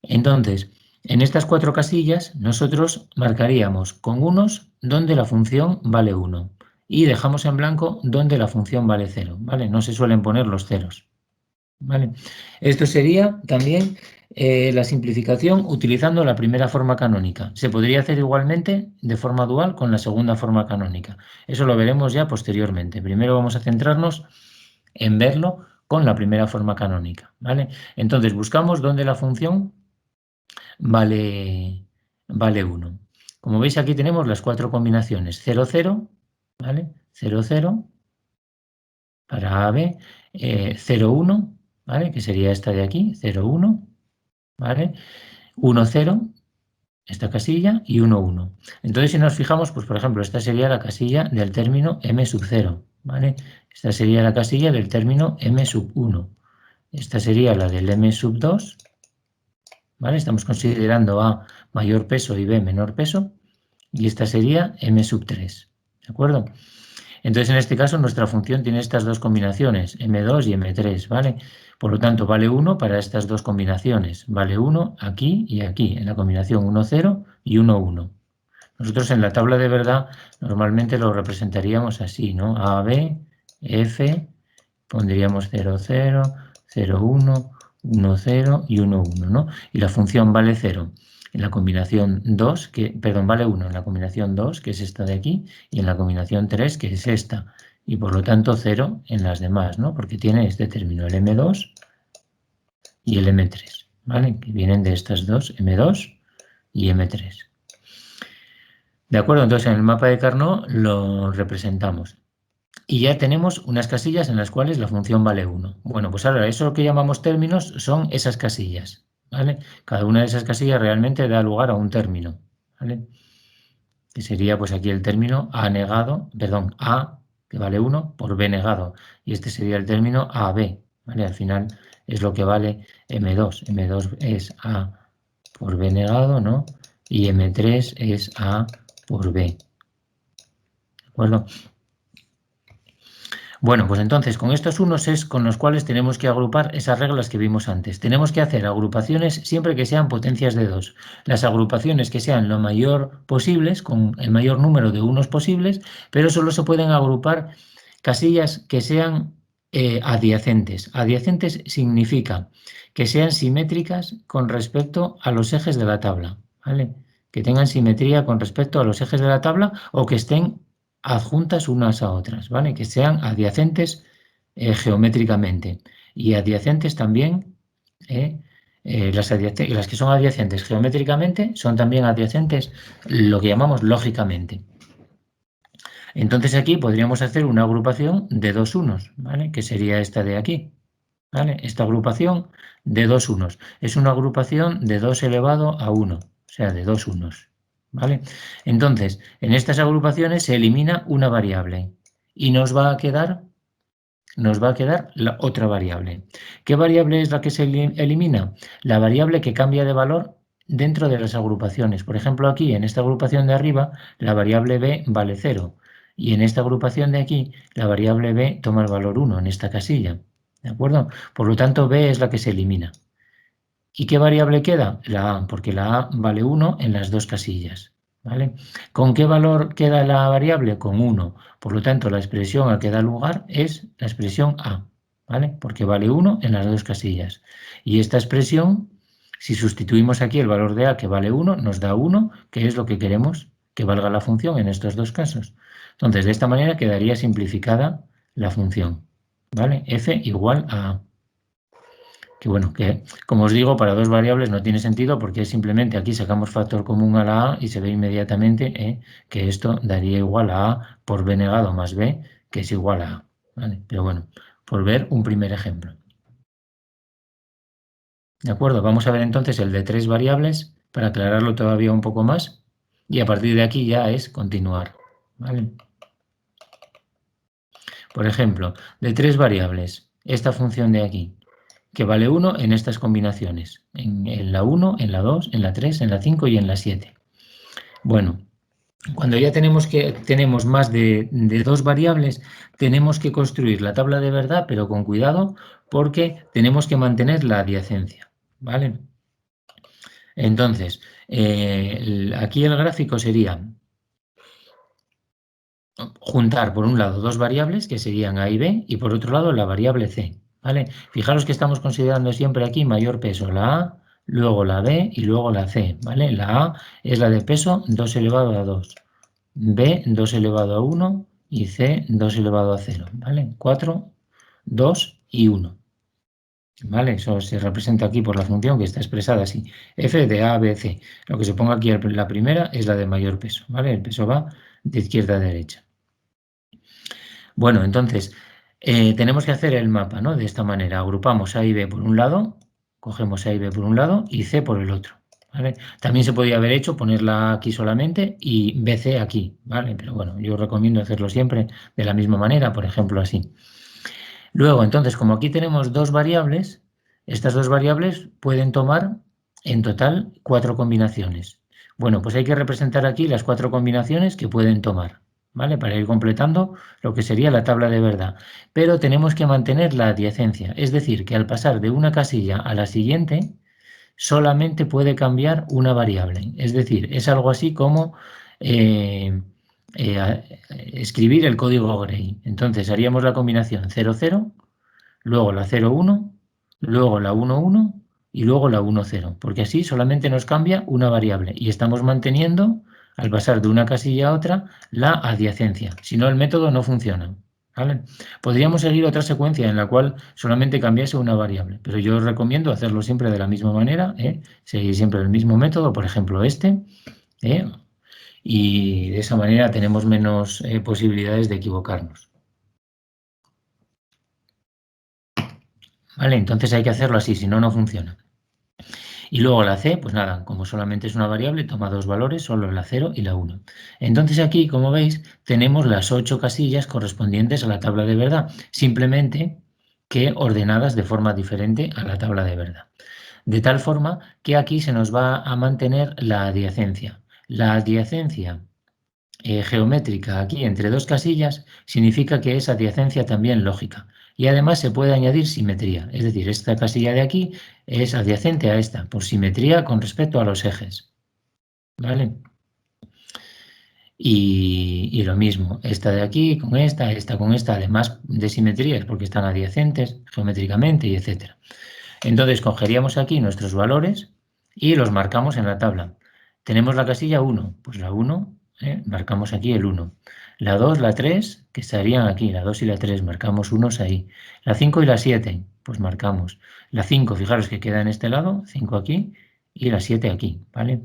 Entonces, en estas 4 casillas nosotros marcaríamos con unos donde la función vale 1 y dejamos en blanco donde la función vale 0, ¿vale? No se suelen poner los ceros, ¿vale? Esto sería también la simplificación utilizando la primera forma canónica. Se podría hacer igualmente de forma dual con la segunda forma canónica. Eso lo veremos ya posteriormente. Primero vamos a centrarnos en verlo con la primera forma canónica, ¿vale? Entonces buscamos donde la función vale 1. Como veis aquí tenemos las 4 combinaciones 0, 0, ¿vale? 0, 0 para AB, 0, 1, ¿vale? Que sería esta de aquí, 0, 1, ¿vale? 1, 0, esta casilla y 1, 1. Entonces si nos fijamos, pues por ejemplo, esta sería la casilla del término M sub 0, ¿vale? Esta sería la casilla del término M sub 1. Esta sería la del M sub 2, ¿vale? Estamos considerando A mayor peso y B menor peso, y esta sería M sub 3, ¿de acuerdo? Entonces, en este caso, nuestra función tiene estas dos combinaciones, M2 y M3, ¿vale? Por lo tanto, vale 1 para estas dos combinaciones. Vale 1 aquí y aquí, en la combinación 1, 0 y 1, 1. Nosotros en la tabla de verdad normalmente lo representaríamos así, ¿no? A, B, F, pondríamos 0, 0, 0, 1, 1, 0 y 1, 1, ¿no? Y la función vale 0 en la combinación 2, perdón, vale 1 en la combinación 2, que es esta de aquí, y en la combinación 3, que es esta. Y por lo tanto 0 en las demás, ¿no? Porque tiene este término, el M2 y el M3, ¿vale? Que vienen de estas dos, M2 y M3. ¿De acuerdo? Entonces en el mapa de Carnot lo representamos. Y ya tenemos unas casillas en las cuales la función vale 1. Bueno, pues ahora eso que llamamos términos son esas casillas, ¿vale? Cada una de esas casillas realmente da lugar a un término, ¿vale? Que sería pues aquí el término A negado, perdón, A que vale 1 por B negado. Y este sería el término AB, ¿vale? Al final es lo que vale M2. M2 es A por B negado, ¿no? Y M3 es A por B. ¿De acuerdo? Bueno, pues entonces con estos unos es con los cuales tenemos que agrupar esas reglas que vimos antes. Tenemos que hacer agrupaciones siempre que sean potencias de 2. Las agrupaciones que sean lo mayor posibles, con el mayor número de unos posibles, pero solo se pueden agrupar casillas que sean adyacentes. Adyacentes significa que sean simétricas con respecto a los ejes de la tabla, ¿vale? Que tengan simetría con respecto a los ejes de la tabla o que estén adjuntas unas a otras, ¿vale? Que sean adyacentes geométricamente y adyacentes también, las que son adyacentes geométricamente son también adyacentes lo que llamamos lógicamente. Entonces aquí podríamos hacer una agrupación de dos unos, ¿vale? Que sería esta de aquí, ¿vale? Esta agrupación de dos unos. Es una agrupación de 2 elevado a 1, o sea, de dos unos, ¿vale? Entonces, en estas agrupaciones se elimina una variable y nos va a quedar la otra variable. ¿Qué variable es la que se elimina? La variable que cambia de valor dentro de las agrupaciones. Por ejemplo, aquí en esta agrupación de arriba, la variable b vale 0. Y en esta agrupación de aquí, la variable b toma el valor 1 en esta casilla. ¿De acuerdo? Por lo tanto, b es la que se elimina. ¿Y qué variable queda? La a, porque la a vale 1 en las dos casillas. ¿Vale? ¿Con qué valor queda la variable? Con 1. Por lo tanto, la expresión a que da lugar es la expresión a, ¿vale? Porque vale 1 en las dos casillas. Y esta expresión, si sustituimos aquí el valor de a que vale 1, nos da 1, que es lo que queremos que valga la función en estos dos casos. Entonces, de esta manera quedaría simplificada la función, ¿vale? F igual a a. Que bueno, que como os digo, para dos variables no tiene sentido porque simplemente aquí sacamos factor común a la a y se ve inmediatamente que esto daría igual a a por b negado más b, que es igual a a. ¿Vale? Pero bueno, por ver un primer ejemplo. ¿De acuerdo? Vamos a ver entonces el de tres variables para aclararlo todavía un poco más y a partir de aquí ya es continuar. ¿Vale? Por ejemplo, de tres variables, esta función de aquí, que vale 1 en estas combinaciones, en la 1, en la 2, en la 3, en la 5 y en la 7. Bueno, cuando ya tenemos más de dos variables, tenemos que construir la tabla de verdad, pero con cuidado, porque tenemos que mantener la adyacencia, ¿vale? Entonces, aquí el gráfico sería juntar por un lado dos variables que serían a y b y por otro lado la variable c, ¿vale? Fijaros que estamos considerando siempre aquí mayor peso, la a, luego la b y luego la c, ¿vale? La a es la de peso 2 elevado a 2, b 2 elevado a 1 y c 2 elevado a 0, ¿vale? 4, 2 y 1. ¿Vale? Eso se representa aquí por la función que está expresada así, f de a, b, c. Lo que se ponga aquí la primera es la de mayor peso, ¿vale? El peso va de izquierda a derecha. Bueno, entonces, tenemos que hacer el mapa, ¿no? De esta manera, agrupamos A y B por un lado, cogemos A y B por un lado y C por el otro, ¿vale? También se podría haber hecho ponerla aquí solamente y BC aquí, ¿vale? Pero bueno, yo recomiendo hacerlo siempre de la misma manera, por ejemplo, así. Luego, entonces, como aquí tenemos dos variables, estas dos variables pueden tomar en total 4 combinaciones. Bueno, pues hay que representar aquí las 4 combinaciones que pueden tomar, ¿vale? Para ir completando lo que sería la tabla de verdad. Pero tenemos que mantener la adyacencia, es decir, que al pasar de una casilla a la siguiente, solamente puede cambiar una variable. Es decir, es algo así como escribir el código Gray. Entonces haríamos la combinación 00, luego la 01, luego la 11 y luego la 10, porque así solamente nos cambia una variable y estamos manteniendo, al pasar de una casilla a otra, la adyacencia. Si no, el método no funciona. ¿Vale? Podríamos seguir otra secuencia en la cual solamente cambiase una variable, pero yo os recomiendo hacerlo siempre de la misma manera, seguir siempre el mismo método, por ejemplo este, y de esa manera tenemos menos posibilidades de equivocarnos. ¿Vale? Entonces hay que hacerlo así, si no, no funciona. Y luego la C, pues nada, como solamente es una variable, toma dos valores, solo la 0 y la 1. Entonces aquí, como veis, tenemos las 8 casillas correspondientes a la tabla de verdad, simplemente que ordenadas de forma diferente a la tabla de verdad. De tal forma que aquí se nos va a mantener la adyacencia. La adyacencia geométrica aquí entre dos casillas significa que es adyacencia también lógica. Y además se puede añadir simetría, es decir, esta casilla de aquí es adyacente a esta, por simetría con respecto a los ejes. ¿Vale? Y lo mismo, esta de aquí con esta con esta, además de simetrías, porque están adyacentes geométricamente y etc. Entonces cogeríamos aquí nuestros valores y los marcamos en la tabla. Tenemos la casilla 1, pues la 1, marcamos aquí el 1. La 2, la 3, que estarían aquí, la 2 y la 3, marcamos unos ahí. La 5 y la 7, pues marcamos. La 5, fijaros que queda en este lado, 5 aquí, y la 7 aquí, ¿vale?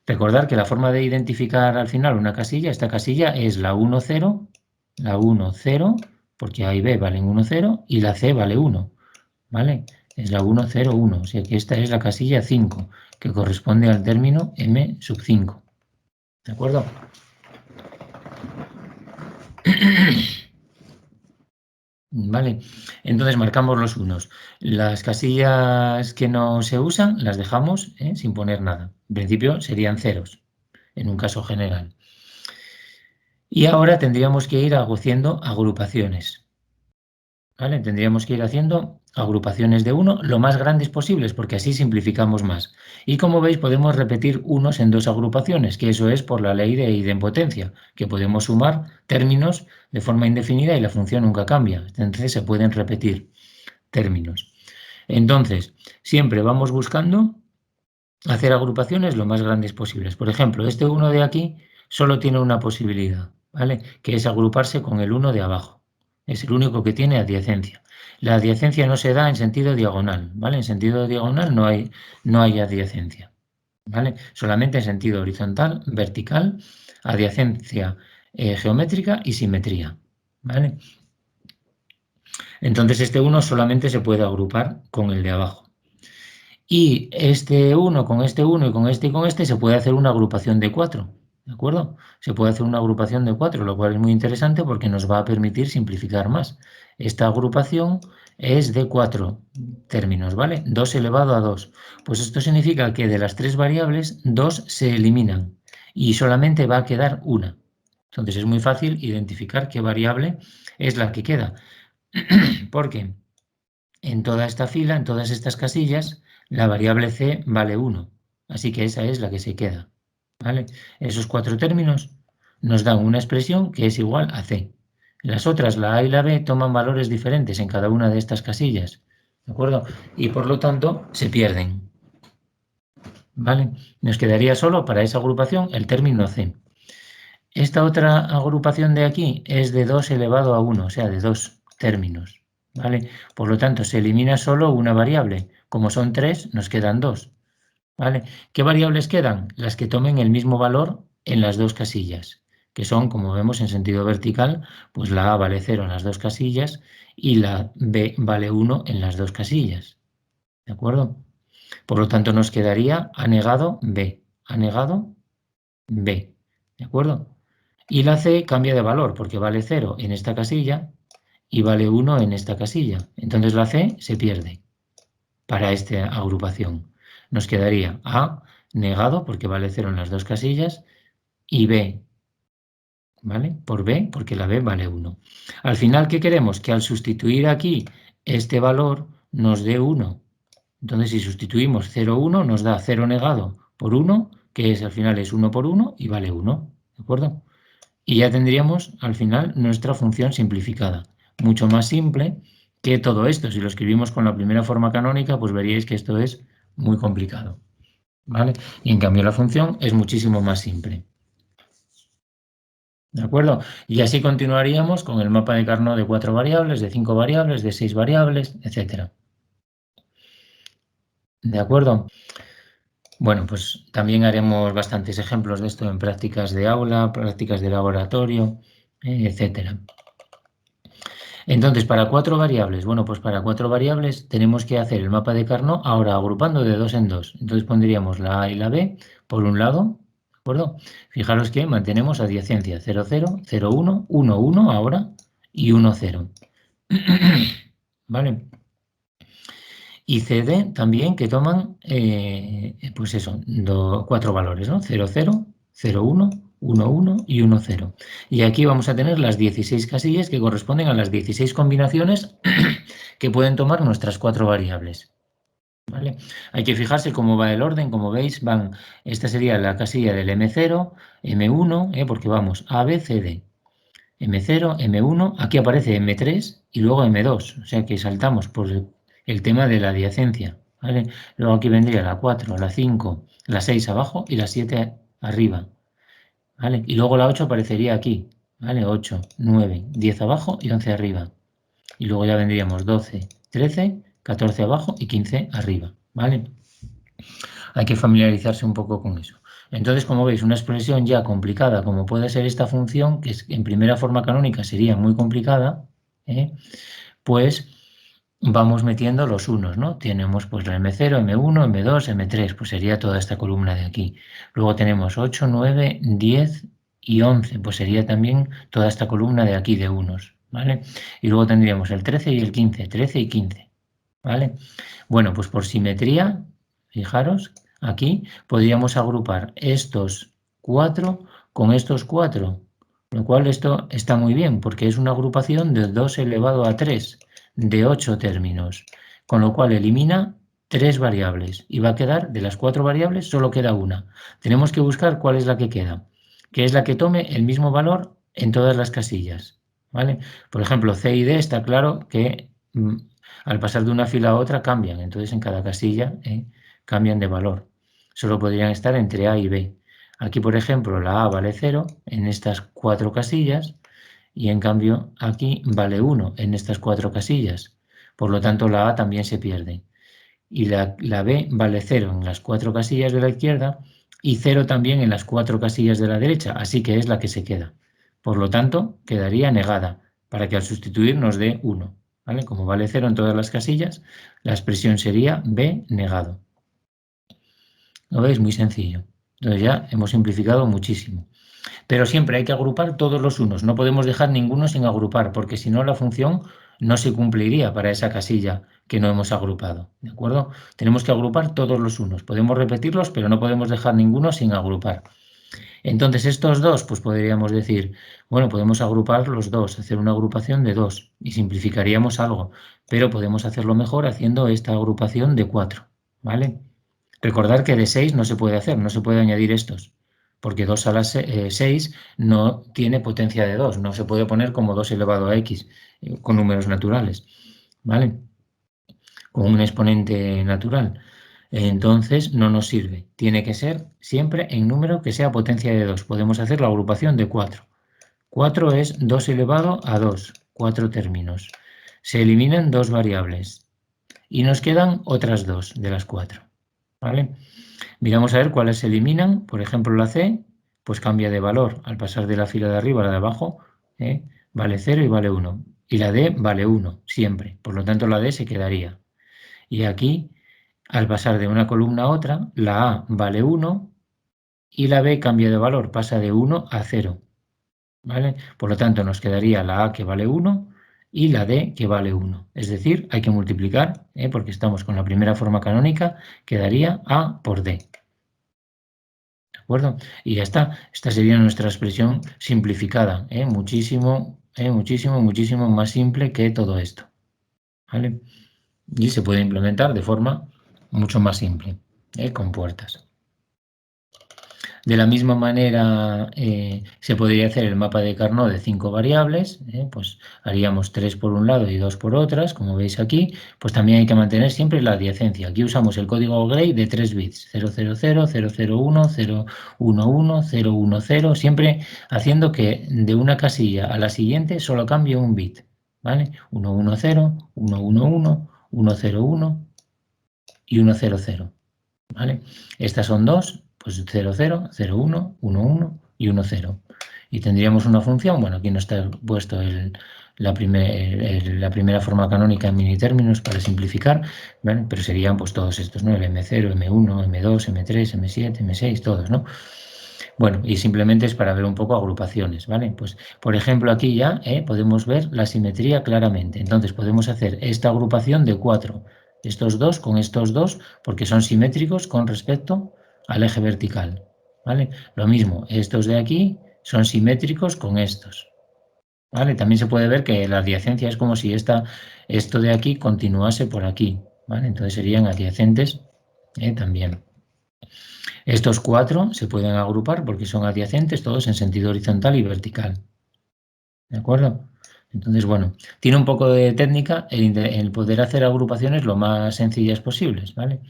Recordar que la forma de identificar al final una casilla, esta casilla es la 1, 0, la 1, 0, porque A y B valen 1, 0, y la C vale 1, ¿vale? Es la 1, 0, 1, o sea que esta es la casilla 5, que corresponde al término M sub 5, ¿de acuerdo? Vale, entonces marcamos los unos. Las casillas que no se usan las dejamos sin poner nada. En principio serían ceros, en un caso general. Y ahora tendríamos que ir haciendo agrupaciones. ¿Vale? Tendríamos que ir haciendo agrupaciones de 1 lo más grandes posibles, porque así simplificamos más. Y como veis, podemos repetir unos en dos agrupaciones, que eso es por la ley de idempotencia, que podemos sumar términos de forma indefinida y la función nunca cambia. Entonces se pueden repetir términos. Entonces, siempre vamos buscando hacer agrupaciones lo más grandes posibles. Por ejemplo, este 1 de aquí solo tiene una posibilidad, ¿vale? Que es agruparse con el 1 de abajo. Es el único que tiene adyacencia. La adyacencia no se da en sentido diagonal, ¿vale? En sentido diagonal no hay adyacencia, ¿vale? Solamente en sentido horizontal, vertical, adyacencia geométrica y simetría, ¿vale? Entonces este 1 solamente se puede agrupar con el de abajo. Y este 1 con este 1 y con este se puede hacer una agrupación de 4, ¿de acuerdo? Se puede hacer una agrupación de 4, lo cual es muy interesante porque nos va a permitir simplificar más. Esta agrupación es de 4 términos, ¿vale? 2 elevado a 2. Pues esto significa que de las 3 variables, 2 se eliminan y solamente va a quedar una. Entonces es muy fácil identificar qué variable es la que queda, porque en toda esta fila, en todas estas casillas, la variable c vale 1, así que esa es la que se queda, ¿vale? Esos 4 términos nos dan una expresión que es igual a c. Las otras, la a y la b, toman valores diferentes en cada una de estas casillas, ¿de acuerdo? Y por lo tanto se pierden, ¿vale? Nos quedaría solo para esa agrupación el término c. Esta otra agrupación de aquí es de 2 elevado a 1, o sea, de 2 términos, ¿vale? Por lo tanto, se elimina solo una variable. Como son 3, nos quedan 2, ¿vale? ¿Qué variables quedan? Las que tomen el mismo valor en las dos casillas, que son, como vemos en sentido vertical, pues la A vale 0 en las dos casillas y la B vale 1 en las dos casillas, ¿de acuerdo? Por lo tanto, nos quedaría A negado B, A negado B, ¿de acuerdo? Y la C cambia de valor porque vale 0 en esta casilla y vale 1 en esta casilla. Entonces la C se pierde para esta agrupación. Nos quedaría A negado porque vale 0 en las dos casillas y B ¿vale? Por b, porque la b vale 1. Al final, ¿qué queremos? Que al sustituir aquí este valor nos dé 1. Entonces, si sustituimos 0, 1, nos da 0 negado por 1, que es al final es 1 por 1 y vale 1, ¿de acuerdo? Y ya tendríamos al final nuestra función simplificada. Mucho más simple que todo esto. Si lo escribimos con la primera forma canónica, pues veríais que esto es muy complicado, ¿vale? Y en cambio la función es muchísimo más simple. ¿De acuerdo? Y así continuaríamos con el mapa de Carnot de 4 variables, de 5 variables, de 6 variables, etc. ¿De acuerdo? Bueno, pues también haremos bastantes ejemplos de esto en prácticas de aula, prácticas de laboratorio, etc. Entonces, para 4 variables, bueno, pues para 4 variables tenemos que hacer el mapa de Carnot ahora agrupando de 2 en 2. Entonces pondríamos la A y la B por un lado, ¿de acuerdo? Fijaros que mantenemos adyacencia 0, 0, 0, 1, 1, 1 ahora y 1, 0. ¿Vale? Y CD también que toman, pues eso, 4 valores, ¿no? 0, 0, 0, 1, 1, 1 y 1, 0. Y aquí vamos a tener las 16 casillas que corresponden a las 16 combinaciones que pueden tomar nuestras 4 variables. ¿Vale? Hay que fijarse cómo va el orden, como veis, esta sería la casilla del M0, M1, porque vamos A, B, C, D. M0, M1, aquí aparece M3 y luego M2, o sea que saltamos por el tema de la adyacencia, ¿vale? Luego aquí vendría la 4, la 5, la 6 abajo y la 7 arriba, ¿vale? Y luego la 8 aparecería aquí, ¿vale? 8, 9, 10 abajo y 11 arriba. Y luego ya vendríamos 12, 13, 14 abajo y 15 arriba, ¿vale? Hay que familiarizarse un poco con eso. Entonces, como veis, una expresión ya complicada, como puede ser esta función, que en primera forma canónica sería muy complicada, pues vamos metiendo los unos, ¿no? Tenemos pues la M0, M1, M2, M3, pues sería toda esta columna de aquí. Luego tenemos 8, 9, 10 y 11, pues sería también toda esta columna de aquí de unos, ¿vale? Y luego tendríamos el 13 y el 15, 13 y 15, ¿vale? Bueno, pues por simetría, fijaros, aquí podríamos agrupar estos 4 con estos 4, lo cual esto está muy bien, porque es una agrupación de 2 elevado a 3 de 8 términos, con lo cual elimina 3 variables y va a quedar, de las 4 variables, solo queda una. Tenemos que buscar cuál es la que queda, que es la que tome el mismo valor en todas las casillas, ¿vale? Por ejemplo, C y D está claro que al pasar de una fila a otra cambian, entonces en cada casilla cambian de valor. Solo podrían estar entre A y B. Aquí, por ejemplo, la A vale 0 en estas 4 casillas y en cambio aquí vale 1 en estas 4 casillas. Por lo tanto, la A también se pierde. Y la B vale 0 en las 4 casillas de la izquierda y 0 también en las 4 casillas de la derecha, así que es la que se queda. Por lo tanto, quedaría negada, para que al sustituir nos dé 1. ¿Vale? Como vale 0 en todas las casillas, la expresión sería B negado. ¿Lo veis? Muy sencillo. Entonces ya hemos simplificado muchísimo. Pero siempre hay que agrupar todos los unos, no podemos dejar ninguno sin agrupar, porque si no la función no se cumpliría para esa casilla que no hemos agrupado, ¿de acuerdo? Tenemos que agrupar todos los unos, podemos repetirlos, pero no podemos dejar ninguno sin agrupar. Entonces estos dos, pues podríamos decir, bueno, podemos agrupar los dos, hacer una agrupación de 2 y simplificaríamos algo, pero podemos hacerlo mejor haciendo esta agrupación de 4, ¿vale? Recordar que de 6 no se puede hacer, no se puede añadir estos, porque 2 a la 6 no tiene potencia de 2, no se puede poner como 2 elevado a x con números naturales, ¿vale? Con un exponente natural. Entonces no nos sirve, tiene que ser siempre en número que sea potencia de 2. Podemos hacer la agrupación de 4. 4 es 2 elevado a 2, 4 términos. Se eliminan 2 variables y nos quedan otras 2 de las 4, ¿vale? Miramos a ver cuáles se eliminan. Por ejemplo, la C, pues cambia de valor. Al pasar de la fila de arriba a la de abajo, vale 0 y vale 1. Y la D vale 1, siempre. Por lo tanto, la D se quedaría. Y aquí, al pasar de una columna a otra, la A vale 1 y la B cambia de valor, pasa de 1 a 0. ¿Vale? Por lo tanto, nos quedaría la A que vale 1 y la D que vale 1. Es decir, hay que multiplicar, porque estamos con la primera forma canónica, quedaría A por D. acuerdo? Y ya está. Esta sería nuestra expresión simplificada, muchísimo, muchísimo más simple que todo esto, ¿vale? Y se puede implementar de forma mucho más simple, con puertas. De la misma manera, se podría hacer el mapa de Carnot de 5 variables, pues haríamos 3 por un lado y 2 por otras, como veis aquí, pues también hay que mantener siempre la adyacencia. Aquí usamos el código Gray de 3 bits, 000, 001, 011, 010, siempre haciendo que de una casilla a la siguiente solo cambie un bit, ¿vale? 110, 111, 101 y 100. ¿Vale? Estas son dos, pues 0, 0, 0, 1, 1, 1 y 1, 0. Y tendríamos una función, bueno, aquí no está puesto la primera forma canónica en minitérminos para simplificar, ¿vale? Pero serían pues todos estos, ¿no? El M0, M1, M2, M3, M7, M6, todos, ¿no? Bueno, y simplemente es para ver un poco agrupaciones, ¿vale? Pues, por ejemplo, aquí ya podemos ver la simetría claramente. Entonces, podemos hacer esta agrupación de 4, estos dos con estos dos, porque son simétricos con respecto al eje vertical, ¿vale? Lo mismo, estos de aquí son simétricos con estos, ¿vale? También se puede ver que la adyacencia es como si esto de aquí continuase por aquí, ¿vale? Entonces serían adyacentes también. Estos 4 se pueden agrupar porque son adyacentes todos en sentido horizontal y vertical. ¿De acuerdo? Entonces, bueno, tiene un poco de técnica el poder hacer agrupaciones lo más sencillas posibles, ¿vale?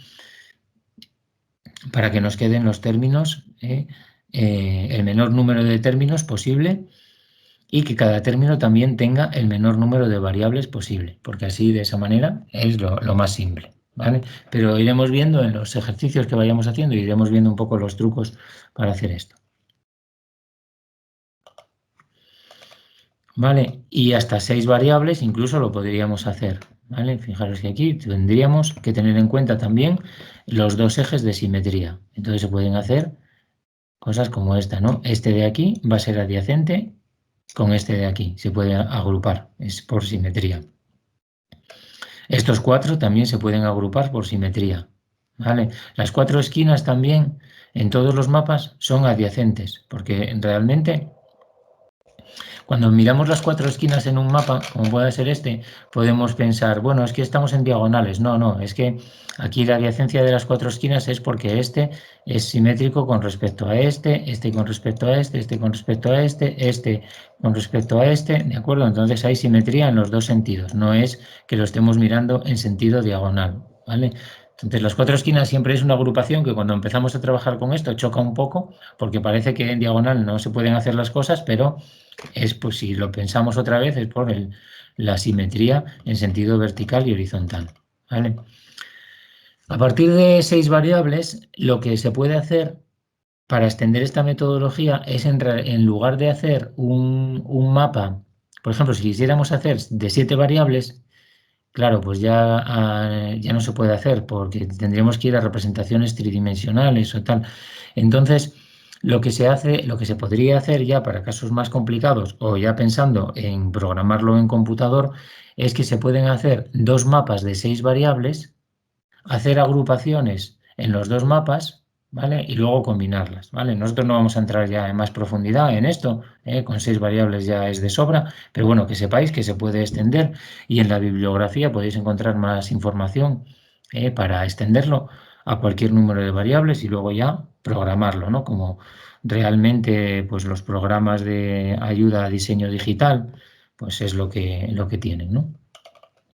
Para que nos queden los términos, el menor número de términos posible y que cada término también tenga el menor número de variables posible, porque así de esa manera es lo más simple, ¿vale? Pero iremos viendo en los ejercicios que vayamos haciendo, iremos viendo un poco los trucos para hacer esto. ¿Vale? Y hasta 6 variables incluso lo podríamos hacer, ¿vale? Fijaros que aquí tendríamos que tener en cuenta también los dos ejes de simetría. Entonces se pueden hacer cosas como esta, ¿no? Este de aquí va a ser adyacente con este de aquí, se puede agrupar, es por simetría. Estos 4 también se pueden agrupar por simetría, ¿vale? Las 4 esquinas también en todos los mapas son adyacentes, porque realmente cuando miramos las 4 esquinas en un mapa, como puede ser este, podemos pensar, bueno, es que estamos en diagonales. No, no, es que aquí la adyacencia de las 4 esquinas es porque este es simétrico con respecto a este con respecto a este con respecto a este con respecto a este, ¿de acuerdo? Entonces hay simetría en los dos sentidos, no es que lo estemos mirando en sentido diagonal, ¿vale? Entonces, las 4 esquinas siempre es una agrupación que cuando empezamos a trabajar con esto choca un poco, porque parece que en diagonal no se pueden hacer las cosas, pero es, pues si lo pensamos otra vez, es por la simetría en sentido vertical y horizontal, ¿vale? A partir de 6 variables, lo que se puede hacer para extender esta metodología es en lugar de hacer un mapa, por ejemplo, si quisiéramos hacer de 7 variables, claro, pues ya no se puede hacer porque tendríamos que ir a representaciones tridimensionales o tal. Entonces, lo que se podría hacer ya para casos más complicados o ya pensando en programarlo en computador, es que se pueden hacer dos mapas de 6 variables, hacer agrupaciones en los dos mapas, ¿vale? Y luego combinarlas, ¿vale? Nosotros no vamos a entrar ya en más profundidad en esto, con 6 variables ya es de sobra, pero bueno, que sepáis que se puede extender y en la bibliografía podéis encontrar más información para extenderlo a cualquier número de variables y luego ya programarlo, ¿no? Como realmente pues los programas de ayuda a diseño digital, pues es lo que tienen, ¿no?